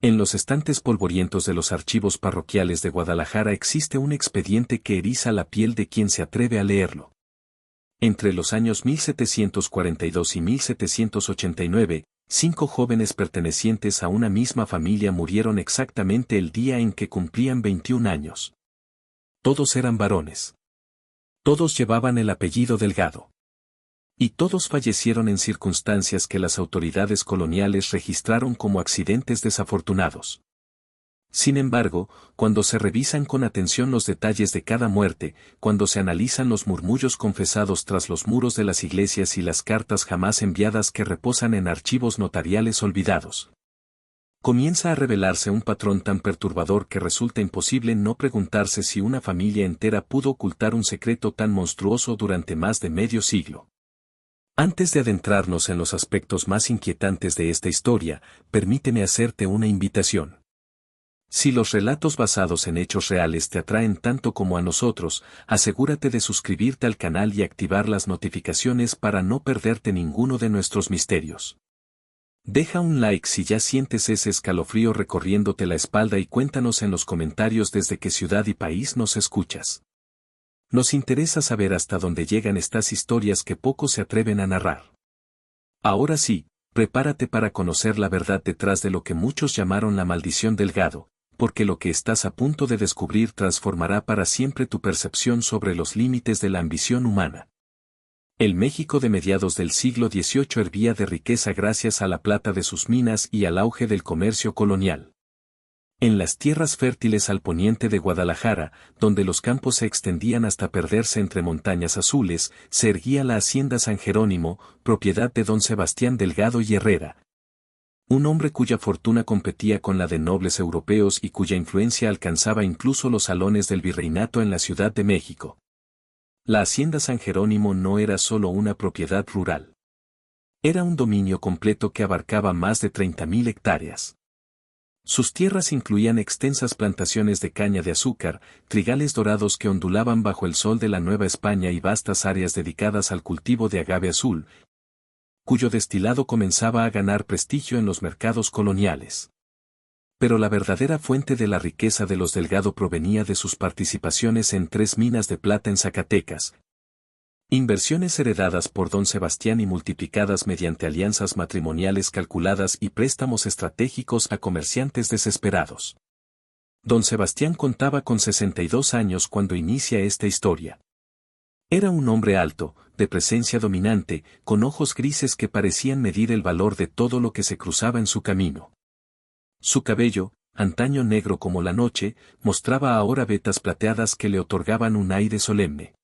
En los estantes polvorientos de los archivos parroquiales de Guadalajara existe un expediente que eriza la piel de quien se atreve a leerlo. Entre los años 1742 y 1789, 5 jóvenes pertenecientes a una misma familia murieron exactamente el día en que cumplían 21 años. Todos eran varones. Todos llevaban el apellido Delgado. Y todos fallecieron en circunstancias que las autoridades coloniales registraron como accidentes desafortunados. Sin embargo, cuando se revisan con atención los detalles de cada muerte, cuando se analizan los murmullos confesados tras los muros de las iglesias y las cartas jamás enviadas que reposan en archivos notariales olvidados, comienza a revelarse un patrón tan perturbador que resulta imposible no preguntarse si una familia entera pudo ocultar un secreto tan monstruoso durante más de medio siglo. Antes de adentrarnos en los aspectos más inquietantes de esta historia, permíteme hacerte una invitación. Si los relatos basados en hechos reales te atraen tanto como a nosotros, asegúrate de suscribirte al canal y activar las notificaciones para no perderte ninguno de nuestros misterios. Deja un like si ya sientes ese escalofrío recorriéndote la espalda y cuéntanos en los comentarios desde qué ciudad y país nos escuchas. Nos interesa saber hasta dónde llegan estas historias que pocos se atreven a narrar. Ahora sí, prepárate para conocer la verdad detrás de lo que muchos llamaron la maldición Delgado, porque lo que estás a punto de descubrir transformará para siempre tu percepción sobre los límites de la ambición humana. El México de mediados del siglo XVIII hervía de riqueza gracias a la plata de sus minas y al auge del comercio colonial. En las tierras fértiles al poniente de Guadalajara, donde los campos se extendían hasta perderse entre montañas azules, se erguía la hacienda San Jerónimo, propiedad de don Sebastián Delgado y Herrera. Un hombre cuya fortuna competía con la de nobles europeos y cuya influencia alcanzaba incluso los salones del virreinato en la Ciudad de México. La hacienda San Jerónimo no era solo una propiedad rural. Era un dominio completo que abarcaba más de 30.000 hectáreas. Sus tierras incluían extensas plantaciones de caña de azúcar, trigales dorados que ondulaban bajo el sol de la Nueva España y vastas áreas dedicadas al cultivo de agave azul, cuyo destilado comenzaba a ganar prestigio en los mercados coloniales. Pero la verdadera fuente de la riqueza de los Delgado provenía de sus participaciones en 3 minas de plata en Zacatecas. Inversiones heredadas por don Sebastián y multiplicadas mediante alianzas matrimoniales calculadas y préstamos estratégicos a comerciantes desesperados. Don Sebastián contaba con 62 años cuando inicia esta historia. Era un hombre alto, de presencia dominante, con ojos grises que parecían medir el valor de todo lo que se cruzaba en su camino. Su cabello, antaño negro como la noche, mostraba ahora vetas plateadas que le otorgaban un aire solemne.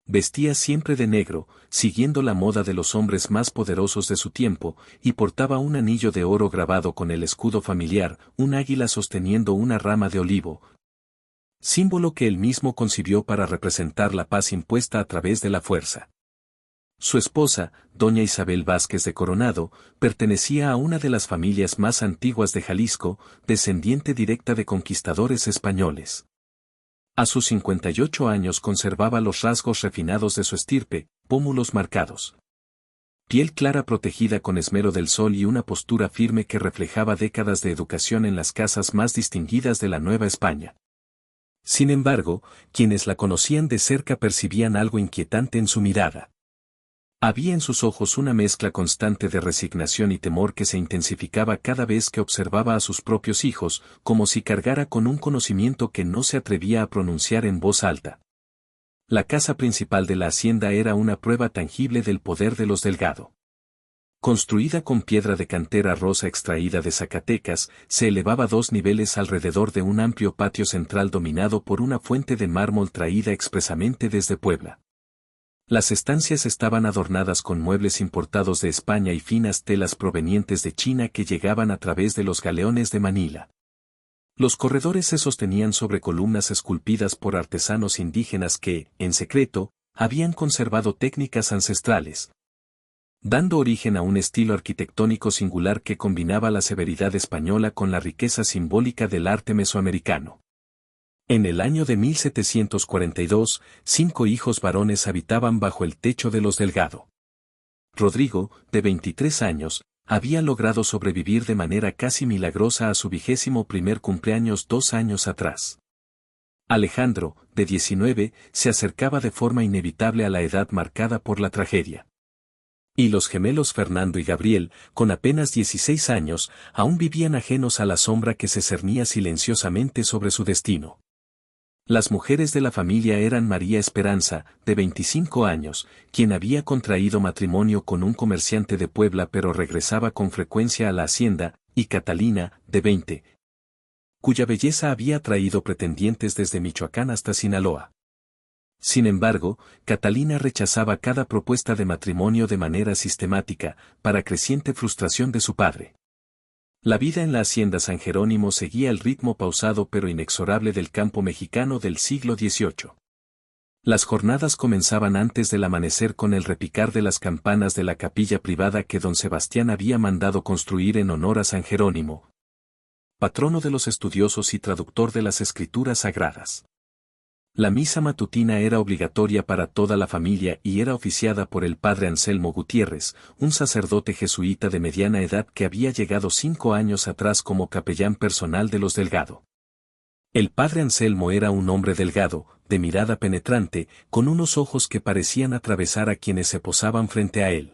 Vestía siempre de negro, siguiendo la moda de los hombres más poderosos de su tiempo, y portaba un anillo de oro grabado con el escudo familiar, un águila sosteniendo una rama de olivo, símbolo que él mismo concibió para representar la paz impuesta a través de la fuerza. Su esposa, doña Isabel Vázquez de Coronado, pertenecía a una de las familias más antiguas de Jalisco, descendiente directa de conquistadores españoles. A sus 58 años conservaba los rasgos refinados de su estirpe, pómulos marcados, piel clara protegida con esmero del sol y una postura firme que reflejaba décadas de educación en las casas más distinguidas de la Nueva España. Sin embargo, quienes la conocían de cerca percibían algo inquietante en su mirada. Había en sus ojos una mezcla constante de resignación y temor que se intensificaba cada vez que observaba a sus propios hijos, como si cargara con un conocimiento que no se atrevía a pronunciar en voz alta. La casa principal de la hacienda era una prueba tangible del poder de los Delgado. Construida con piedra de cantera rosa extraída de Zacatecas, se elevaba a 2 niveles alrededor de un amplio patio central dominado por una fuente de mármol traída expresamente desde Puebla. Las estancias estaban adornadas con muebles importados de España y finas telas provenientes de China que llegaban a través de los galeones de Manila. Los corredores se sostenían sobre columnas esculpidas por artesanos indígenas que, en secreto, habían conservado técnicas ancestrales, dando origen a un estilo arquitectónico singular que combinaba la severidad española con la riqueza simbólica del arte mesoamericano. En el año de 1742, 5 hijos varones habitaban bajo el techo de los Delgado. Rodrigo, de 23 años, había logrado sobrevivir de manera casi milagrosa a su 21º cumpleaños 2 años atrás. Alejandro, de 19, se acercaba de forma inevitable a la edad marcada por la tragedia. Y los gemelos Fernando y Gabriel, con apenas 16 años, aún vivían ajenos a la sombra que se cernía silenciosamente sobre su destino. Las mujeres de la familia eran María Esperanza, de 25 años, quien había contraído matrimonio con un comerciante de Puebla pero regresaba con frecuencia a la hacienda, y Catalina, de 20, cuya belleza había atraído pretendientes desde Michoacán hasta Sinaloa. Sin embargo, Catalina rechazaba cada propuesta de matrimonio de manera sistemática, para creciente frustración de su padre. La vida en la hacienda San Jerónimo seguía el ritmo pausado pero inexorable del campo mexicano del siglo XVIII. Las jornadas comenzaban antes del amanecer con el repicar de las campanas de la capilla privada que don Sebastián había mandado construir en honor a San Jerónimo, patrono de los estudiosos y traductor de las escrituras sagradas. La misa matutina era obligatoria para toda la familia y era oficiada por el padre Anselmo Gutiérrez, un sacerdote jesuita de mediana edad que había llegado 5 años atrás como capellán personal de los Delgado. El padre Anselmo era un hombre delgado, de mirada penetrante, con unos ojos que parecían atravesar a quienes se posaban frente a él.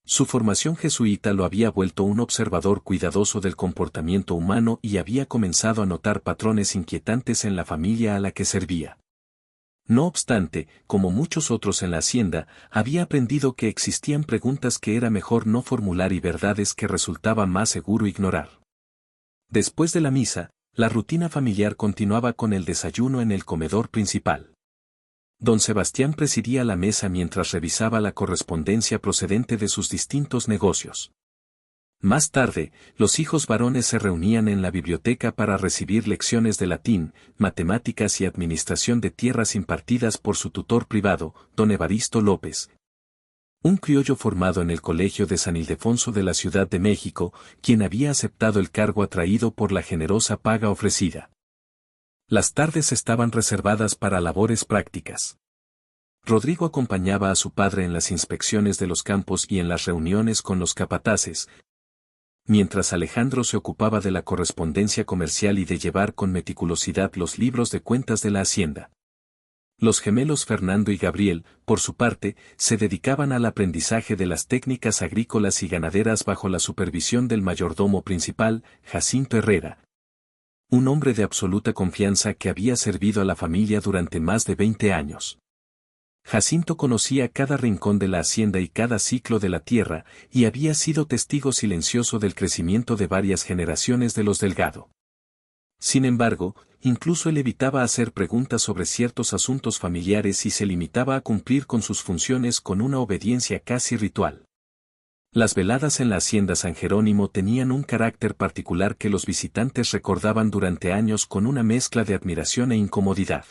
Su formación jesuita lo había vuelto un observador cuidadoso del comportamiento humano y había comenzado a notar patrones inquietantes en la familia a la que servía. No obstante, como muchos otros en la hacienda, había aprendido que existían preguntas que era mejor no formular y verdades que resultaba más seguro ignorar. Después de la misa, la rutina familiar continuaba con el desayuno en el comedor principal. Don Sebastián presidía la mesa mientras revisaba la correspondencia procedente de sus distintos negocios. Más tarde, los hijos varones se reunían en la biblioteca para recibir lecciones de latín, matemáticas y administración de tierras impartidas por su tutor privado, don Evaristo López, un criollo formado en el Colegio de San Ildefonso de la Ciudad de México, quien había aceptado el cargo atraído por la generosa paga ofrecida. Las tardes estaban reservadas para labores prácticas. Rodrigo acompañaba a su padre en las inspecciones de los campos y en las reuniones con los capataces, mientras Alejandro se ocupaba de la correspondencia comercial y de llevar con meticulosidad los libros de cuentas de la hacienda. Los gemelos Fernando y Gabriel, por su parte, se dedicaban al aprendizaje de las técnicas agrícolas y ganaderas bajo la supervisión del mayordomo principal, Jacinto Herrera, un hombre de absoluta confianza que había servido a la familia durante más de 20 años. Jacinto conocía cada rincón de la hacienda y cada ciclo de la tierra, y había sido testigo silencioso del crecimiento de varias generaciones de los Delgado. Sin embargo, incluso él evitaba hacer preguntas sobre ciertos asuntos familiares y se limitaba a cumplir con sus funciones con una obediencia casi ritual. Las veladas en la hacienda San Jerónimo tenían un carácter particular que los visitantes recordaban durante años con una mezcla de admiración e incomodidad.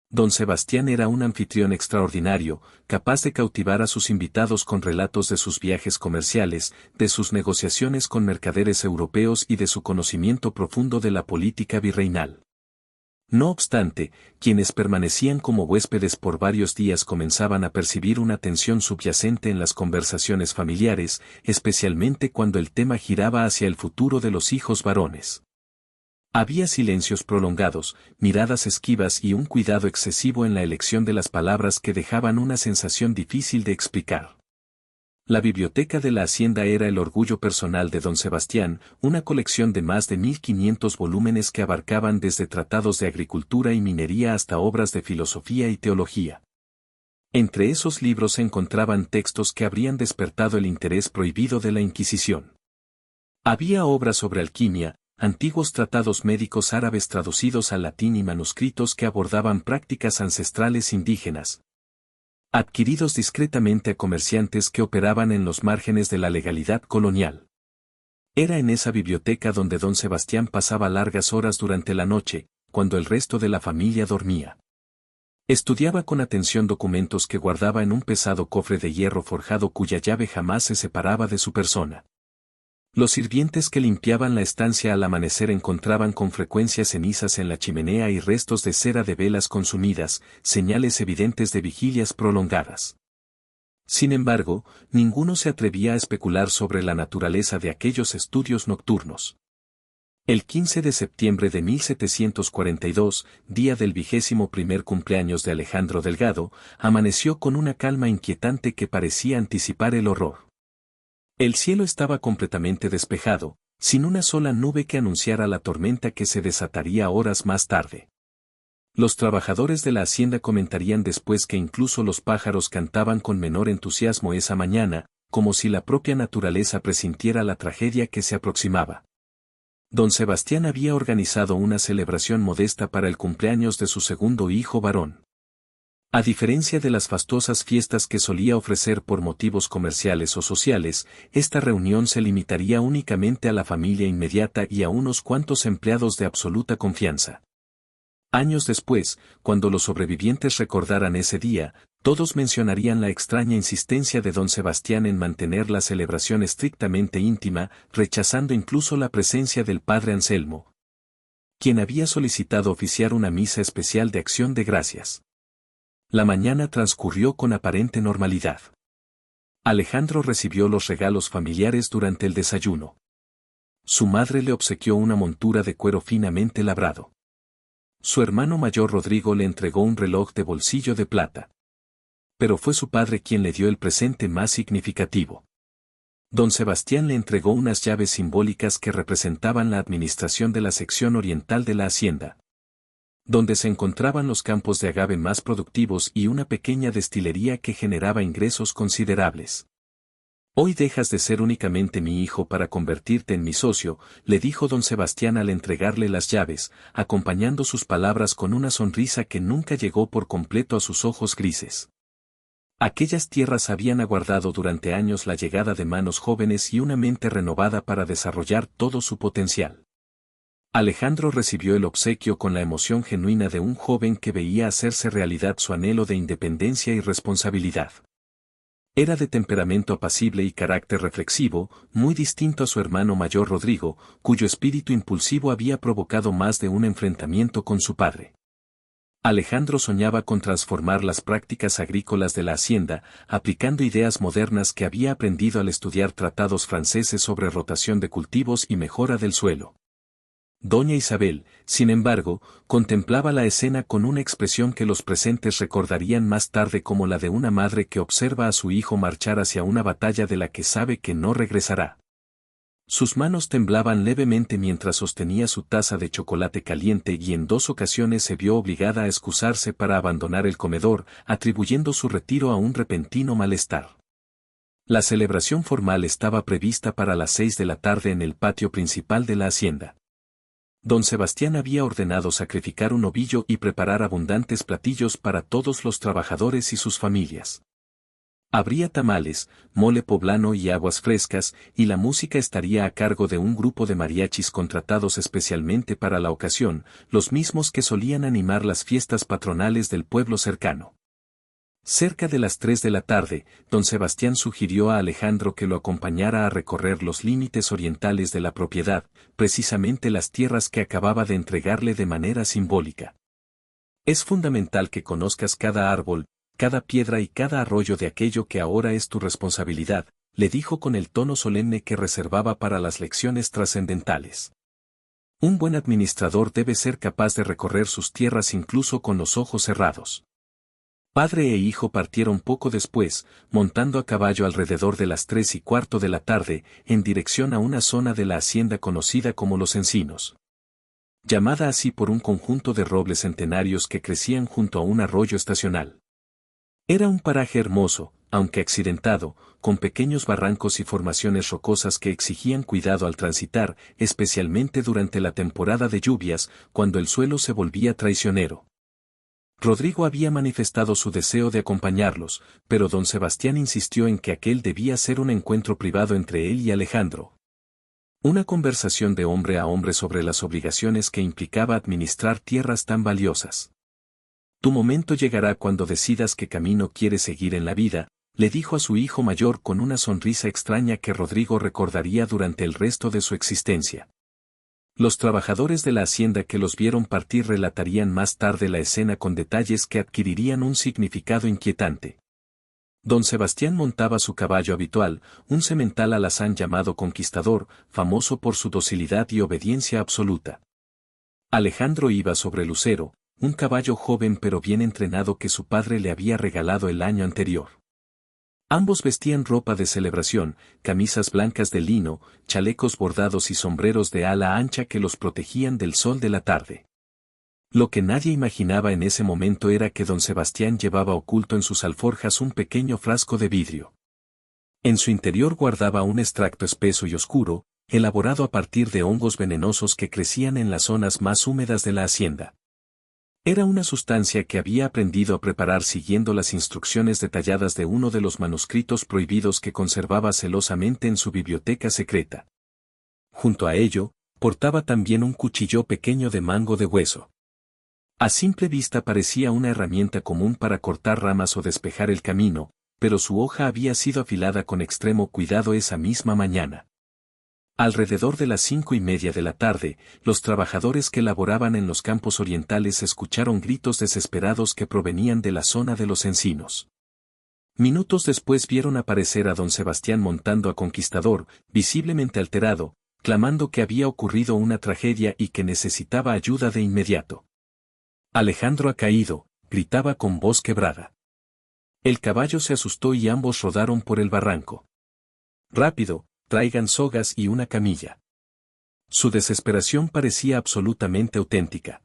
Don Sebastián era un anfitrión extraordinario, capaz de cautivar a sus invitados con relatos de sus viajes comerciales, de sus negociaciones con mercaderes europeos y de su conocimiento profundo de la política virreinal. No obstante, quienes permanecían como huéspedes por varios días comenzaban a percibir una tensión subyacente en las conversaciones familiares, especialmente cuando el tema giraba hacia el futuro de los hijos varones. Había silencios prolongados, miradas esquivas y un cuidado excesivo en la elección de las palabras que dejaban una sensación difícil de explicar. La biblioteca de la hacienda era el orgullo personal de don Sebastián, una colección de más de 1500 volúmenes que abarcaban desde tratados de agricultura y minería hasta obras de filosofía y teología. Entre esos libros se encontraban textos que habrían despertado el interés prohibido de la Inquisición. Había obras sobre alquimia, antiguos tratados médicos árabes traducidos al latín y manuscritos que abordaban prácticas ancestrales indígenas, adquiridos discretamente a comerciantes que operaban en los márgenes de la legalidad colonial. Era en esa biblioteca donde don Sebastián pasaba largas horas durante la noche, cuando el resto de la familia dormía. Estudiaba con atención documentos que guardaba en un pesado cofre de hierro forjado cuya llave jamás se separaba de su persona. Los sirvientes que limpiaban la estancia al amanecer encontraban con frecuencia cenizas en la chimenea y restos de cera de velas consumidas, señales evidentes de vigilias prolongadas. Sin embargo, ninguno se atrevía a especular sobre la naturaleza de aquellos estudios nocturnos. El 15 de septiembre de 1742, día del 21º cumpleaños de Alejandro Delgado, amaneció con una calma inquietante que parecía anticipar el horror. El cielo estaba completamente despejado, sin una sola nube que anunciara la tormenta que se desataría horas más tarde. Los trabajadores de la hacienda comentarían después que incluso los pájaros cantaban con menor entusiasmo esa mañana, como si la propia naturaleza presintiera la tragedia que se aproximaba. Don Sebastián había organizado una celebración modesta para el cumpleaños de su segundo hijo varón. A diferencia de las fastuosas fiestas que solía ofrecer por motivos comerciales o sociales, esta reunión se limitaría únicamente a la familia inmediata y a unos cuantos empleados de absoluta confianza. Años después, cuando los sobrevivientes recordaran ese día, todos mencionarían la extraña insistencia de don Sebastián en mantener la celebración estrictamente íntima, rechazando incluso la presencia del padre Anselmo, quien había solicitado oficiar una misa especial de acción de gracias. La mañana transcurrió con aparente normalidad. Alejandro recibió los regalos familiares durante el desayuno. Su madre le obsequió una montura de cuero finamente labrado. Su hermano mayor Rodrigo le entregó un reloj de bolsillo de plata. Pero fue su padre quien le dio el presente más significativo. Don Sebastián le entregó unas llaves simbólicas que representaban la administración de la sección oriental de la hacienda, donde se encontraban los campos de agave más productivos y una pequeña destilería que generaba ingresos considerables. Hoy dejas de ser únicamente mi hijo para convertirte en mi socio, le dijo don Sebastián al entregarle las llaves, acompañando sus palabras con una sonrisa que nunca llegó por completo a sus ojos grises. Aquellas tierras habían aguardado durante años la llegada de manos jóvenes y una mente renovada para desarrollar todo su potencial. Alejandro recibió el obsequio con la emoción genuina de un joven que veía hacerse realidad su anhelo de independencia y responsabilidad. Era de temperamento apacible y carácter reflexivo, muy distinto a su hermano mayor Rodrigo, cuyo espíritu impulsivo había provocado más de un enfrentamiento con su padre. Alejandro soñaba con transformar las prácticas agrícolas de la hacienda, aplicando ideas modernas que había aprendido al estudiar tratados franceses sobre rotación de cultivos y mejora del suelo. Doña Isabel, sin embargo, contemplaba la escena con una expresión que los presentes recordarían más tarde como la de una madre que observa a su hijo marchar hacia una batalla de la que sabe que no regresará. Sus manos temblaban levemente mientras sostenía su taza de chocolate caliente y en 2 ocasiones se vio obligada a excusarse para abandonar el comedor, atribuyendo su retiro a un repentino malestar. La celebración formal estaba prevista para las 6 de la tarde en el patio principal de la hacienda. Don Sebastián había ordenado sacrificar un ovillo y preparar abundantes platillos para todos los trabajadores y sus familias. Habría tamales, mole poblano y aguas frescas, y la música estaría a cargo de un grupo de mariachis contratados especialmente para la ocasión, los mismos que solían animar las fiestas patronales del pueblo cercano. Cerca de las 3 de la tarde, don Sebastián sugirió a Alejandro que lo acompañara a recorrer los límites orientales de la propiedad, precisamente las tierras que acababa de entregarle de manera simbólica. Es fundamental que conozcas cada árbol, cada piedra y cada arroyo de aquello que ahora es tu responsabilidad, le dijo con el tono solemne que reservaba para las lecciones trascendentales. Un buen administrador debe ser capaz de recorrer sus tierras incluso con los ojos cerrados. Padre e hijo partieron poco después, montando a caballo alrededor de las 3:15 de la tarde, en dirección a una zona de la hacienda conocida como Los Encinos, llamada así por un conjunto de robles centenarios que crecían junto a un arroyo estacional. Era un paraje hermoso, aunque accidentado, con pequeños barrancos y formaciones rocosas que exigían cuidado al transitar, especialmente durante la temporada de lluvias, cuando el suelo se volvía traicionero. Rodrigo había manifestado su deseo de acompañarlos, pero don Sebastián insistió en que aquel debía ser un encuentro privado entre él y Alejandro. Una conversación de hombre a hombre sobre las obligaciones que implicaba administrar tierras tan valiosas. Tu momento llegará cuando decidas qué camino quieres seguir en la vida, le dijo a su hijo mayor con una sonrisa extraña que Rodrigo recordaría durante el resto de su existencia. Los trabajadores de la hacienda que los vieron partir relatarían más tarde la escena con detalles que adquirirían un significado inquietante. Don Sebastián montaba su caballo habitual, un semental alazán llamado Conquistador, famoso por su docilidad y obediencia absoluta. Alejandro iba sobre Lucero, un caballo joven pero bien entrenado que su padre le había regalado el año anterior. Ambos vestían ropa de celebración, camisas blancas de lino, chalecos bordados y sombreros de ala ancha que los protegían del sol de la tarde. Lo que nadie imaginaba en ese momento era que don Sebastián llevaba oculto en sus alforjas un pequeño frasco de vidrio. En su interior guardaba un extracto espeso y oscuro, elaborado a partir de hongos venenosos que crecían en las zonas más húmedas de la hacienda. Era una sustancia que había aprendido a preparar siguiendo las instrucciones detalladas de uno de los manuscritos prohibidos que conservaba celosamente en su biblioteca secreta. Junto a ello, portaba también un cuchillo pequeño de mango de hueso. A simple vista parecía una herramienta común para cortar ramas o despejar el camino, pero su hoja había sido afilada con extremo cuidado esa misma mañana. Alrededor de las 5:30 de la tarde, los trabajadores que laboraban en los campos orientales escucharon gritos desesperados que provenían de la zona de los encinos. Minutos después vieron aparecer a don Sebastián montando a Conquistador, visiblemente alterado, clamando que había ocurrido una tragedia y que necesitaba ayuda de inmediato. Alejandro ha caído, gritaba con voz quebrada. El caballo se asustó y ambos rodaron por el barranco. Rápido, traigan sogas y una camilla. Su desesperación parecía absolutamente auténtica.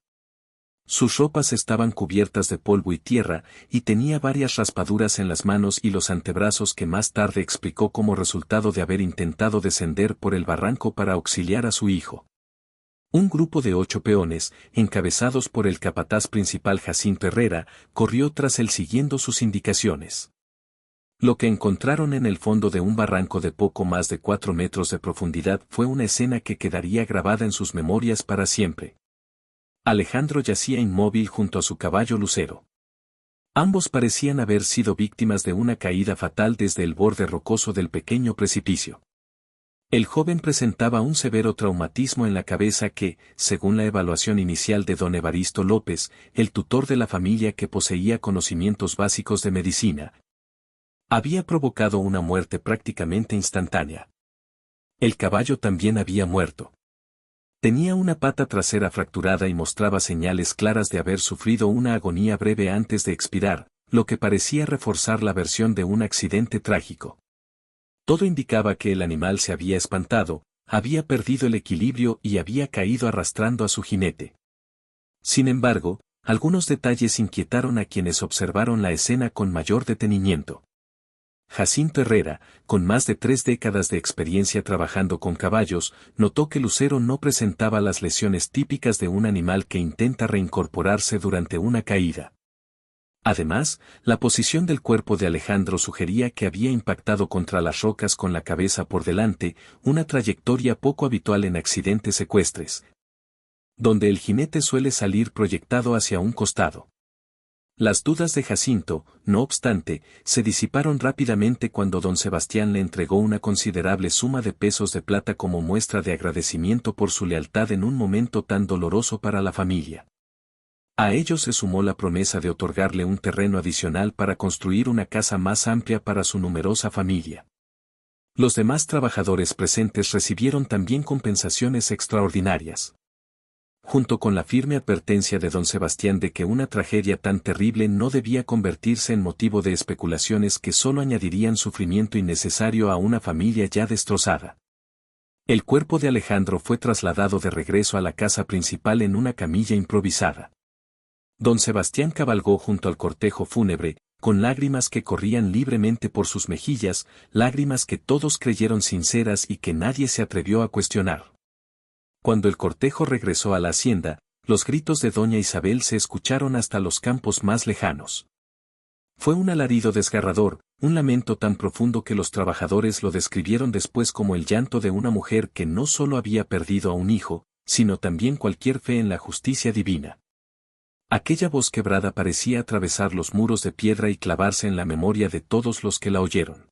Sus ropas estaban cubiertas de polvo y tierra, y tenía varias raspaduras en las manos y los antebrazos que más tarde explicó como resultado de haber intentado descender por el barranco para auxiliar a su hijo. Un grupo de 8 peones, encabezados por el capataz principal Jacinto Herrera, corrió tras él siguiendo sus indicaciones. Lo que encontraron en el fondo de un barranco de poco más de 4 metros de profundidad fue una escena que quedaría grabada en sus memorias para siempre. Alejandro yacía inmóvil junto a su caballo Lucero. Ambos parecían haber sido víctimas de una caída fatal desde el borde rocoso del pequeño precipicio. El joven presentaba un severo traumatismo en la cabeza que, según la evaluación inicial de don Evaristo López, el tutor de la familia que poseía conocimientos básicos de medicina, había provocado una muerte prácticamente instantánea. El caballo también había muerto. Tenía una pata trasera fracturada y mostraba señales claras de haber sufrido una agonía breve antes de expirar, lo que parecía reforzar la versión de un accidente trágico. Todo indicaba que el animal se había espantado, había perdido el equilibrio y había caído arrastrando a su jinete. Sin embargo, algunos detalles inquietaron a quienes observaron la escena con mayor detenimiento. Jacinto Herrera, con más de 3 décadas de experiencia trabajando con caballos, notó que Lucero no presentaba las lesiones típicas de un animal que intenta reincorporarse durante una caída. Además, la posición del cuerpo de Alejandro sugería que había impactado contra las rocas con la cabeza por delante, una trayectoria poco habitual en accidentes ecuestres, donde el jinete suele salir proyectado hacia un costado. Las dudas de Jacinto, no obstante, se disiparon rápidamente cuando don Sebastián le entregó una considerable suma de pesos de plata como muestra de agradecimiento por su lealtad en un momento tan doloroso para la familia. A ello se sumó la promesa de otorgarle un terreno adicional para construir una casa más amplia para su numerosa familia. Los demás trabajadores presentes recibieron también compensaciones extraordinarias. Junto con la firme advertencia de don Sebastián de que una tragedia tan terrible no debía convertirse en motivo de especulaciones que solo añadirían sufrimiento innecesario a una familia ya destrozada. El cuerpo de Alejandro fue trasladado de regreso a la casa principal en una camilla improvisada. Don Sebastián cabalgó junto al cortejo fúnebre, con lágrimas que corrían libremente por sus mejillas, lágrimas que todos creyeron sinceras y que nadie se atrevió a cuestionar. Cuando el cortejo regresó a la hacienda, los gritos de doña Isabel se escucharon hasta los campos más lejanos. Fue un alarido desgarrador, un lamento tan profundo que los trabajadores lo describieron después como el llanto de una mujer que no solo había perdido a un hijo, sino también cualquier fe en la justicia divina. Aquella voz quebrada parecía atravesar los muros de piedra y clavarse en la memoria de todos los que la oyeron.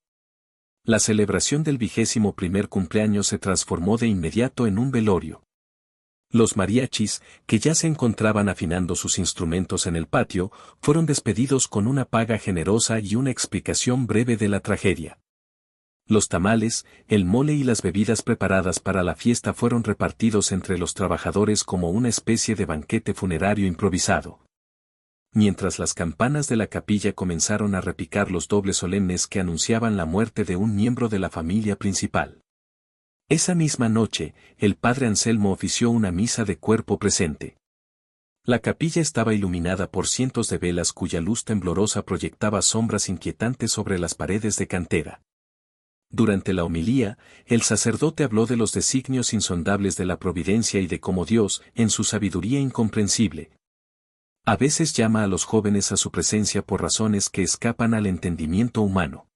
La celebración del 21º cumpleaños se transformó de inmediato en un velorio. Los mariachis, que ya se encontraban afinando sus instrumentos en el patio, fueron despedidos con una paga generosa y una explicación breve de la tragedia. Los tamales, el mole y las bebidas preparadas para la fiesta fueron repartidos entre los trabajadores como una especie de banquete funerario improvisado. Mientras las campanas de la capilla comenzaron a repicar los dobles solemnes que anunciaban la muerte de un miembro de la familia principal. Esa misma noche, el padre Anselmo ofició una misa de cuerpo presente. La capilla estaba iluminada por cientos de velas cuya luz temblorosa proyectaba sombras inquietantes sobre las paredes de cantera. Durante la homilía, el sacerdote habló de los designios insondables de la providencia y de cómo Dios, en su sabiduría incomprensible, a veces llama a los jóvenes a su presencia por razones que escapan al entendimiento humano.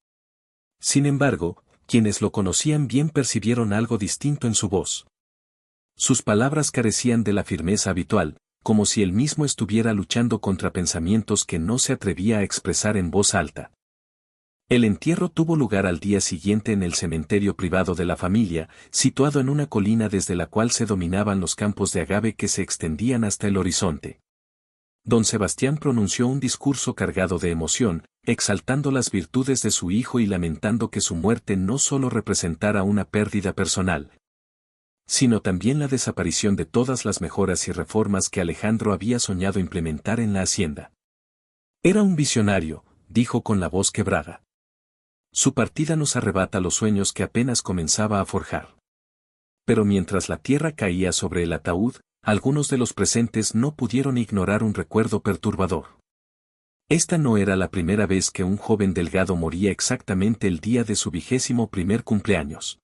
Sin embargo, quienes lo conocían bien percibieron algo distinto en su voz. Sus palabras carecían de la firmeza habitual, como si él mismo estuviera luchando contra pensamientos que no se atrevía a expresar en voz alta. El entierro tuvo lugar al día siguiente en el cementerio privado de la familia, situado en una colina desde la cual se dominaban los campos de agave que se extendían hasta el horizonte. Don Sebastián pronunció un discurso cargado de emoción, exaltando las virtudes de su hijo y lamentando que su muerte no solo representara una pérdida personal, sino también la desaparición de todas las mejoras y reformas que Alejandro había soñado implementar en la hacienda. Era un visionario, dijo con la voz quebrada. Su partida nos arrebata los sueños que apenas comenzaba a forjar. Pero mientras la tierra caía sobre el ataúd, algunos de los presentes no pudieron ignorar un recuerdo perturbador. Esta no era la primera vez que un joven Delgado moría exactamente el día de su 21º cumpleaños.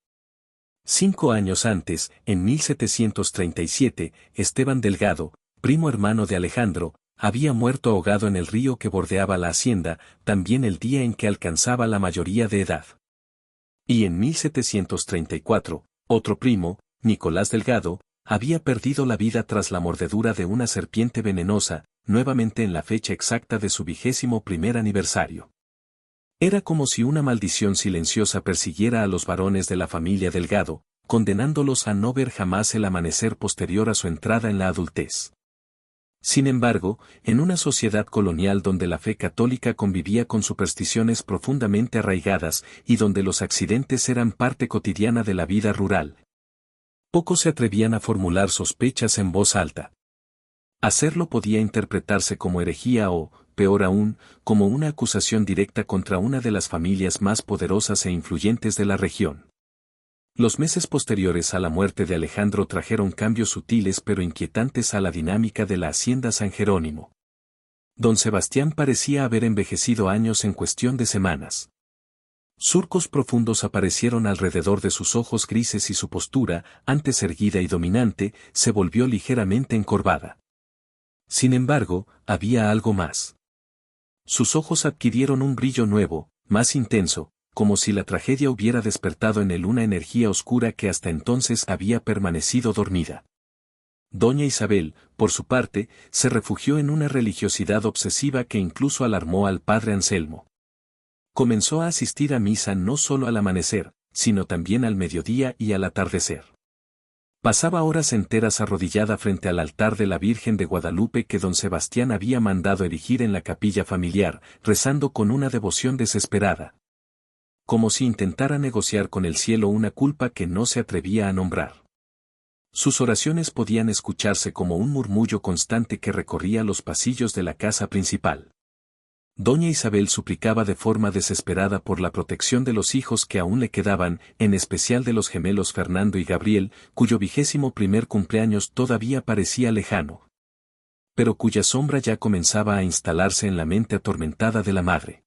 5 años antes, en 1737, Esteban Delgado, primo hermano de Alejandro, había muerto ahogado en el río que bordeaba la hacienda, también el día en que alcanzaba la mayoría de edad. Y en 1734, otro primo, Nicolás Delgado, había perdido la vida tras la mordedura de una serpiente venenosa, nuevamente en la fecha exacta de su 21º aniversario. Era como si una maldición silenciosa persiguiera a los varones de la familia Delgado, condenándolos a no ver jamás el amanecer posterior a su entrada en la adultez. Sin embargo, en una sociedad colonial donde la fe católica convivía con supersticiones profundamente arraigadas y donde los accidentes eran parte cotidiana de la vida rural, pocos se atrevían a formular sospechas en voz alta. Hacerlo podía interpretarse como herejía o, peor aún, como una acusación directa contra una de las familias más poderosas e influyentes de la región. Los meses posteriores a la muerte de Alejandro trajeron cambios sutiles pero inquietantes a la dinámica de la hacienda San Jerónimo. Don Sebastián parecía haber envejecido años en cuestión de semanas. Surcos profundos aparecieron alrededor de sus ojos grises y su postura, antes erguida y dominante, se volvió ligeramente encorvada. Sin embargo, había algo más. Sus ojos adquirieron un brillo nuevo, más intenso, como si la tragedia hubiera despertado en él una energía oscura que hasta entonces había permanecido dormida. Doña Isabel, por su parte, se refugió en una religiosidad obsesiva que incluso alarmó al padre Anselmo. Comenzó a asistir a misa no solo al amanecer, sino también al mediodía y al atardecer. Pasaba horas enteras arrodillada frente al altar de la Virgen de Guadalupe que don Sebastián había mandado erigir en la capilla familiar, rezando con una devoción desesperada, como si intentara negociar con el cielo una culpa que no se atrevía a nombrar. Sus oraciones podían escucharse como un murmullo constante que recorría los pasillos de la casa principal. Doña Isabel suplicaba de forma desesperada por la protección de los hijos que aún le quedaban, en especial de los gemelos Fernando y Gabriel, cuyo 21º cumpleaños todavía parecía lejano, pero cuya sombra ya comenzaba a instalarse en la mente atormentada de la madre.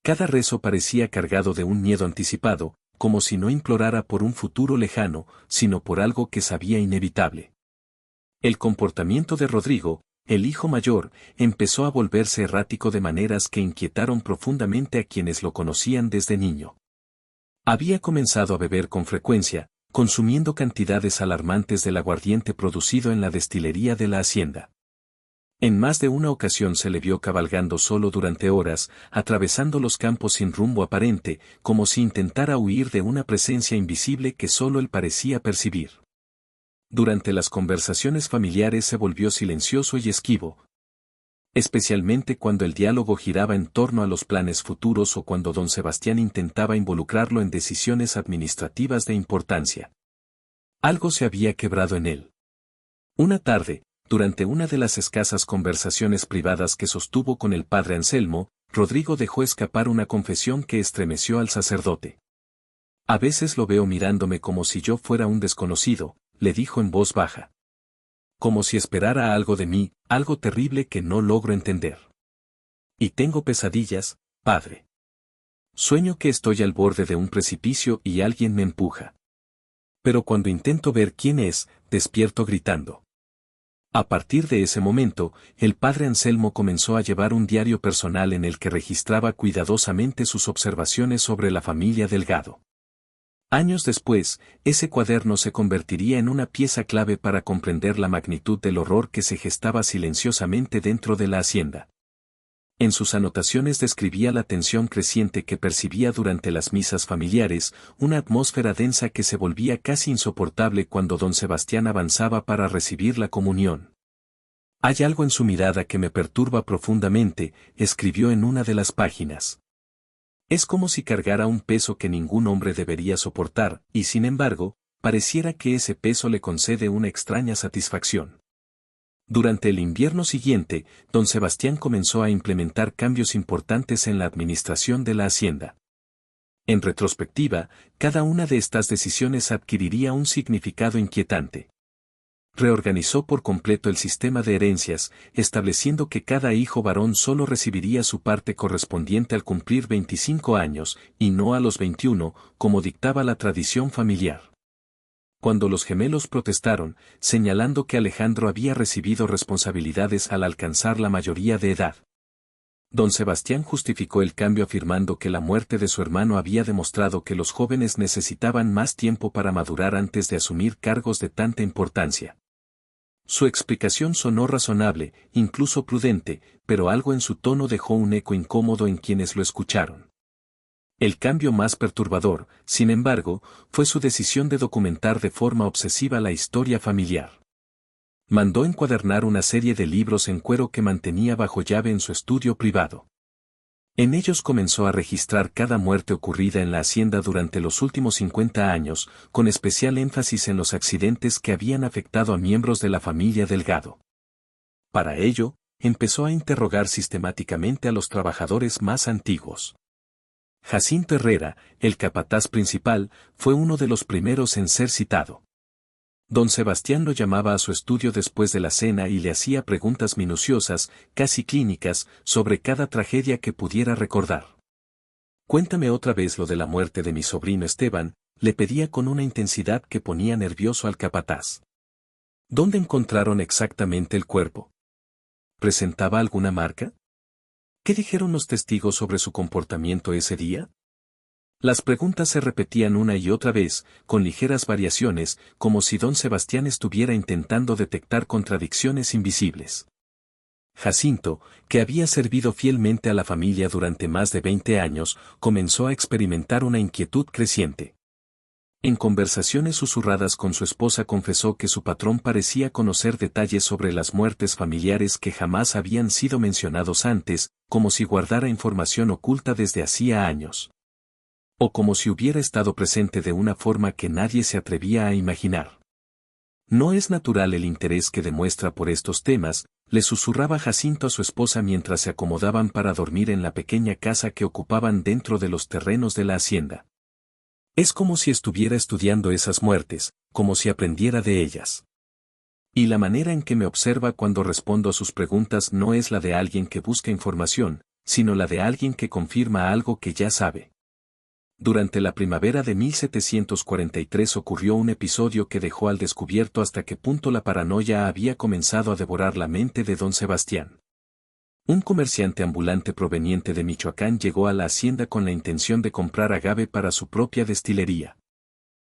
Cada rezo parecía cargado de un miedo anticipado, como si no implorara por un futuro lejano, sino por algo que sabía inevitable. El comportamiento de Rodrigo, el hijo mayor, empezó a volverse errático de maneras que inquietaron profundamente a quienes lo conocían desde niño. Había comenzado a beber con frecuencia, consumiendo cantidades alarmantes del aguardiente producido en la destilería de la hacienda. En más de una ocasión se le vio cabalgando solo durante horas, atravesando los campos sin rumbo aparente, como si intentara huir de una presencia invisible que solo él parecía percibir. Durante las conversaciones familiares se volvió silencioso y esquivo, especialmente cuando el diálogo giraba en torno a los planes futuros o cuando don Sebastián intentaba involucrarlo en decisiones administrativas de importancia. Algo se había quebrado en él. Una tarde, durante una de las escasas conversaciones privadas que sostuvo con el padre Anselmo, Rodrigo dejó escapar una confesión que estremeció al sacerdote. A veces lo veo mirándome como si yo fuera un desconocido, le dijo en voz baja. Como si esperara algo de mí, algo terrible que no logro entender. Y tengo pesadillas, padre. Sueño que estoy al borde de un precipicio y alguien me empuja. Pero cuando intento ver quién es, despierto gritando. A partir de ese momento, el padre Anselmo comenzó a llevar un diario personal en el que registraba cuidadosamente sus observaciones sobre la familia Delgado. Años después, ese cuaderno se convertiría en una pieza clave para comprender la magnitud del horror que se gestaba silenciosamente dentro de la hacienda. En sus anotaciones describía la tensión creciente que percibía durante las misas familiares, una atmósfera densa que se volvía casi insoportable cuando don Sebastián avanzaba para recibir la comunión. Hay algo en su mirada que me perturba profundamente, escribió en una de las páginas. Es como si cargara un peso que ningún hombre debería soportar, y sin embargo, pareciera que ese peso le concede una extraña satisfacción. Durante el invierno siguiente, don Sebastián comenzó a implementar cambios importantes en la administración de la hacienda. En retrospectiva, cada una de estas decisiones adquiriría un significado inquietante. Reorganizó por completo el sistema de herencias, estableciendo que cada hijo varón solo recibiría su parte correspondiente al cumplir 25 años, y no a los 21, como dictaba la tradición familiar. Cuando los gemelos protestaron, señalando que Alejandro había recibido responsabilidades al alcanzar la mayoría de edad, don Sebastián justificó el cambio afirmando que la muerte de su hermano había demostrado que los jóvenes necesitaban más tiempo para madurar antes de asumir cargos de tanta importancia. Su explicación sonó razonable, incluso prudente, pero algo en su tono dejó un eco incómodo en quienes lo escucharon. El cambio más perturbador, sin embargo, fue su decisión de documentar de forma obsesiva la historia familiar. Mandó encuadernar una serie de libros en cuero que mantenía bajo llave en su estudio privado. En ellos comenzó a registrar cada muerte ocurrida en la hacienda durante los últimos 50 años, con especial énfasis en los accidentes que habían afectado a miembros de la familia Delgado. Para ello, empezó a interrogar sistemáticamente a los trabajadores más antiguos. Jacinto Herrera, el capataz principal, fue uno de los primeros en ser citado. Don Sebastián lo llamaba a su estudio después de la cena y le hacía preguntas minuciosas, casi clínicas, sobre cada tragedia que pudiera recordar. Cuéntame otra vez lo de la muerte de mi sobrino Esteban, le pedía con una intensidad que ponía nervioso al capataz. ¿Dónde encontraron exactamente el cuerpo? ¿Presentaba alguna marca? ¿Qué dijeron los testigos sobre su comportamiento ese día? Las preguntas se repetían una y otra vez, con ligeras variaciones, como si don Sebastián estuviera intentando detectar contradicciones invisibles. Jacinto, que había servido fielmente a la familia durante más de 20 años, comenzó a experimentar una inquietud creciente. En conversaciones susurradas con su esposa confesó que su patrón parecía conocer detalles sobre las muertes familiares que jamás habían sido mencionados antes, como si guardara información oculta desde hacía años. O como si hubiera estado presente de una forma que nadie se atrevía a imaginar. No es natural el interés que demuestra por estos temas, le susurraba Jacinto a su esposa mientras se acomodaban para dormir en la pequeña casa que ocupaban dentro de los terrenos de la hacienda. Es como si estuviera estudiando esas muertes, como si aprendiera de ellas. Y la manera en que me observa cuando respondo a sus preguntas no es la de alguien que busca información, sino la de alguien que confirma algo que ya sabe. Durante la primavera de 1743 ocurrió un episodio que dejó al descubierto hasta qué punto la paranoia había comenzado a devorar la mente de don Sebastián. Un comerciante ambulante proveniente de Michoacán llegó a la hacienda con la intención de comprar agave para su propia destilería.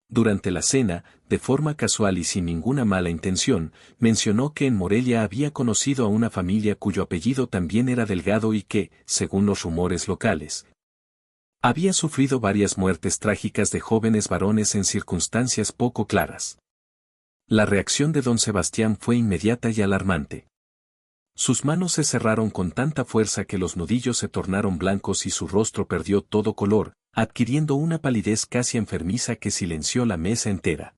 Durante la cena, de forma casual y sin ninguna mala intención, mencionó que en Morelia había conocido a una familia cuyo apellido también era Delgado y que, según los rumores locales, había sufrido varias muertes trágicas de jóvenes varones en circunstancias poco claras. La reacción de don Sebastián fue inmediata y alarmante. Sus manos se cerraron con tanta fuerza que los nudillos se tornaron blancos y su rostro perdió todo color, adquiriendo una palidez casi enfermiza que silenció la mesa entera.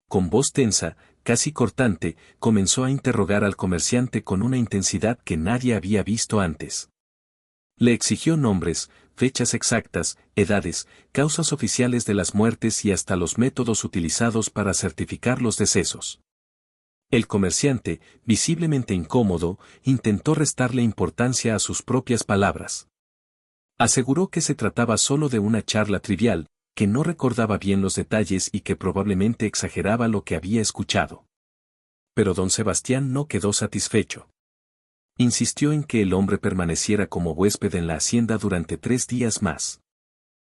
Con voz tensa, casi cortante, comenzó a interrogar al comerciante con una intensidad que nadie había visto antes. Le exigió nombres, fechas exactas, edades, causas oficiales de las muertes y hasta los métodos utilizados para certificar los decesos. El comerciante, visiblemente incómodo, intentó restarle importancia a sus propias palabras. Aseguró que se trataba solo de una charla trivial, que no recordaba bien los detalles y que probablemente exageraba lo que había escuchado. Pero don Sebastián no quedó satisfecho. Insistió en que el hombre permaneciera como huésped en la hacienda durante 3 días más.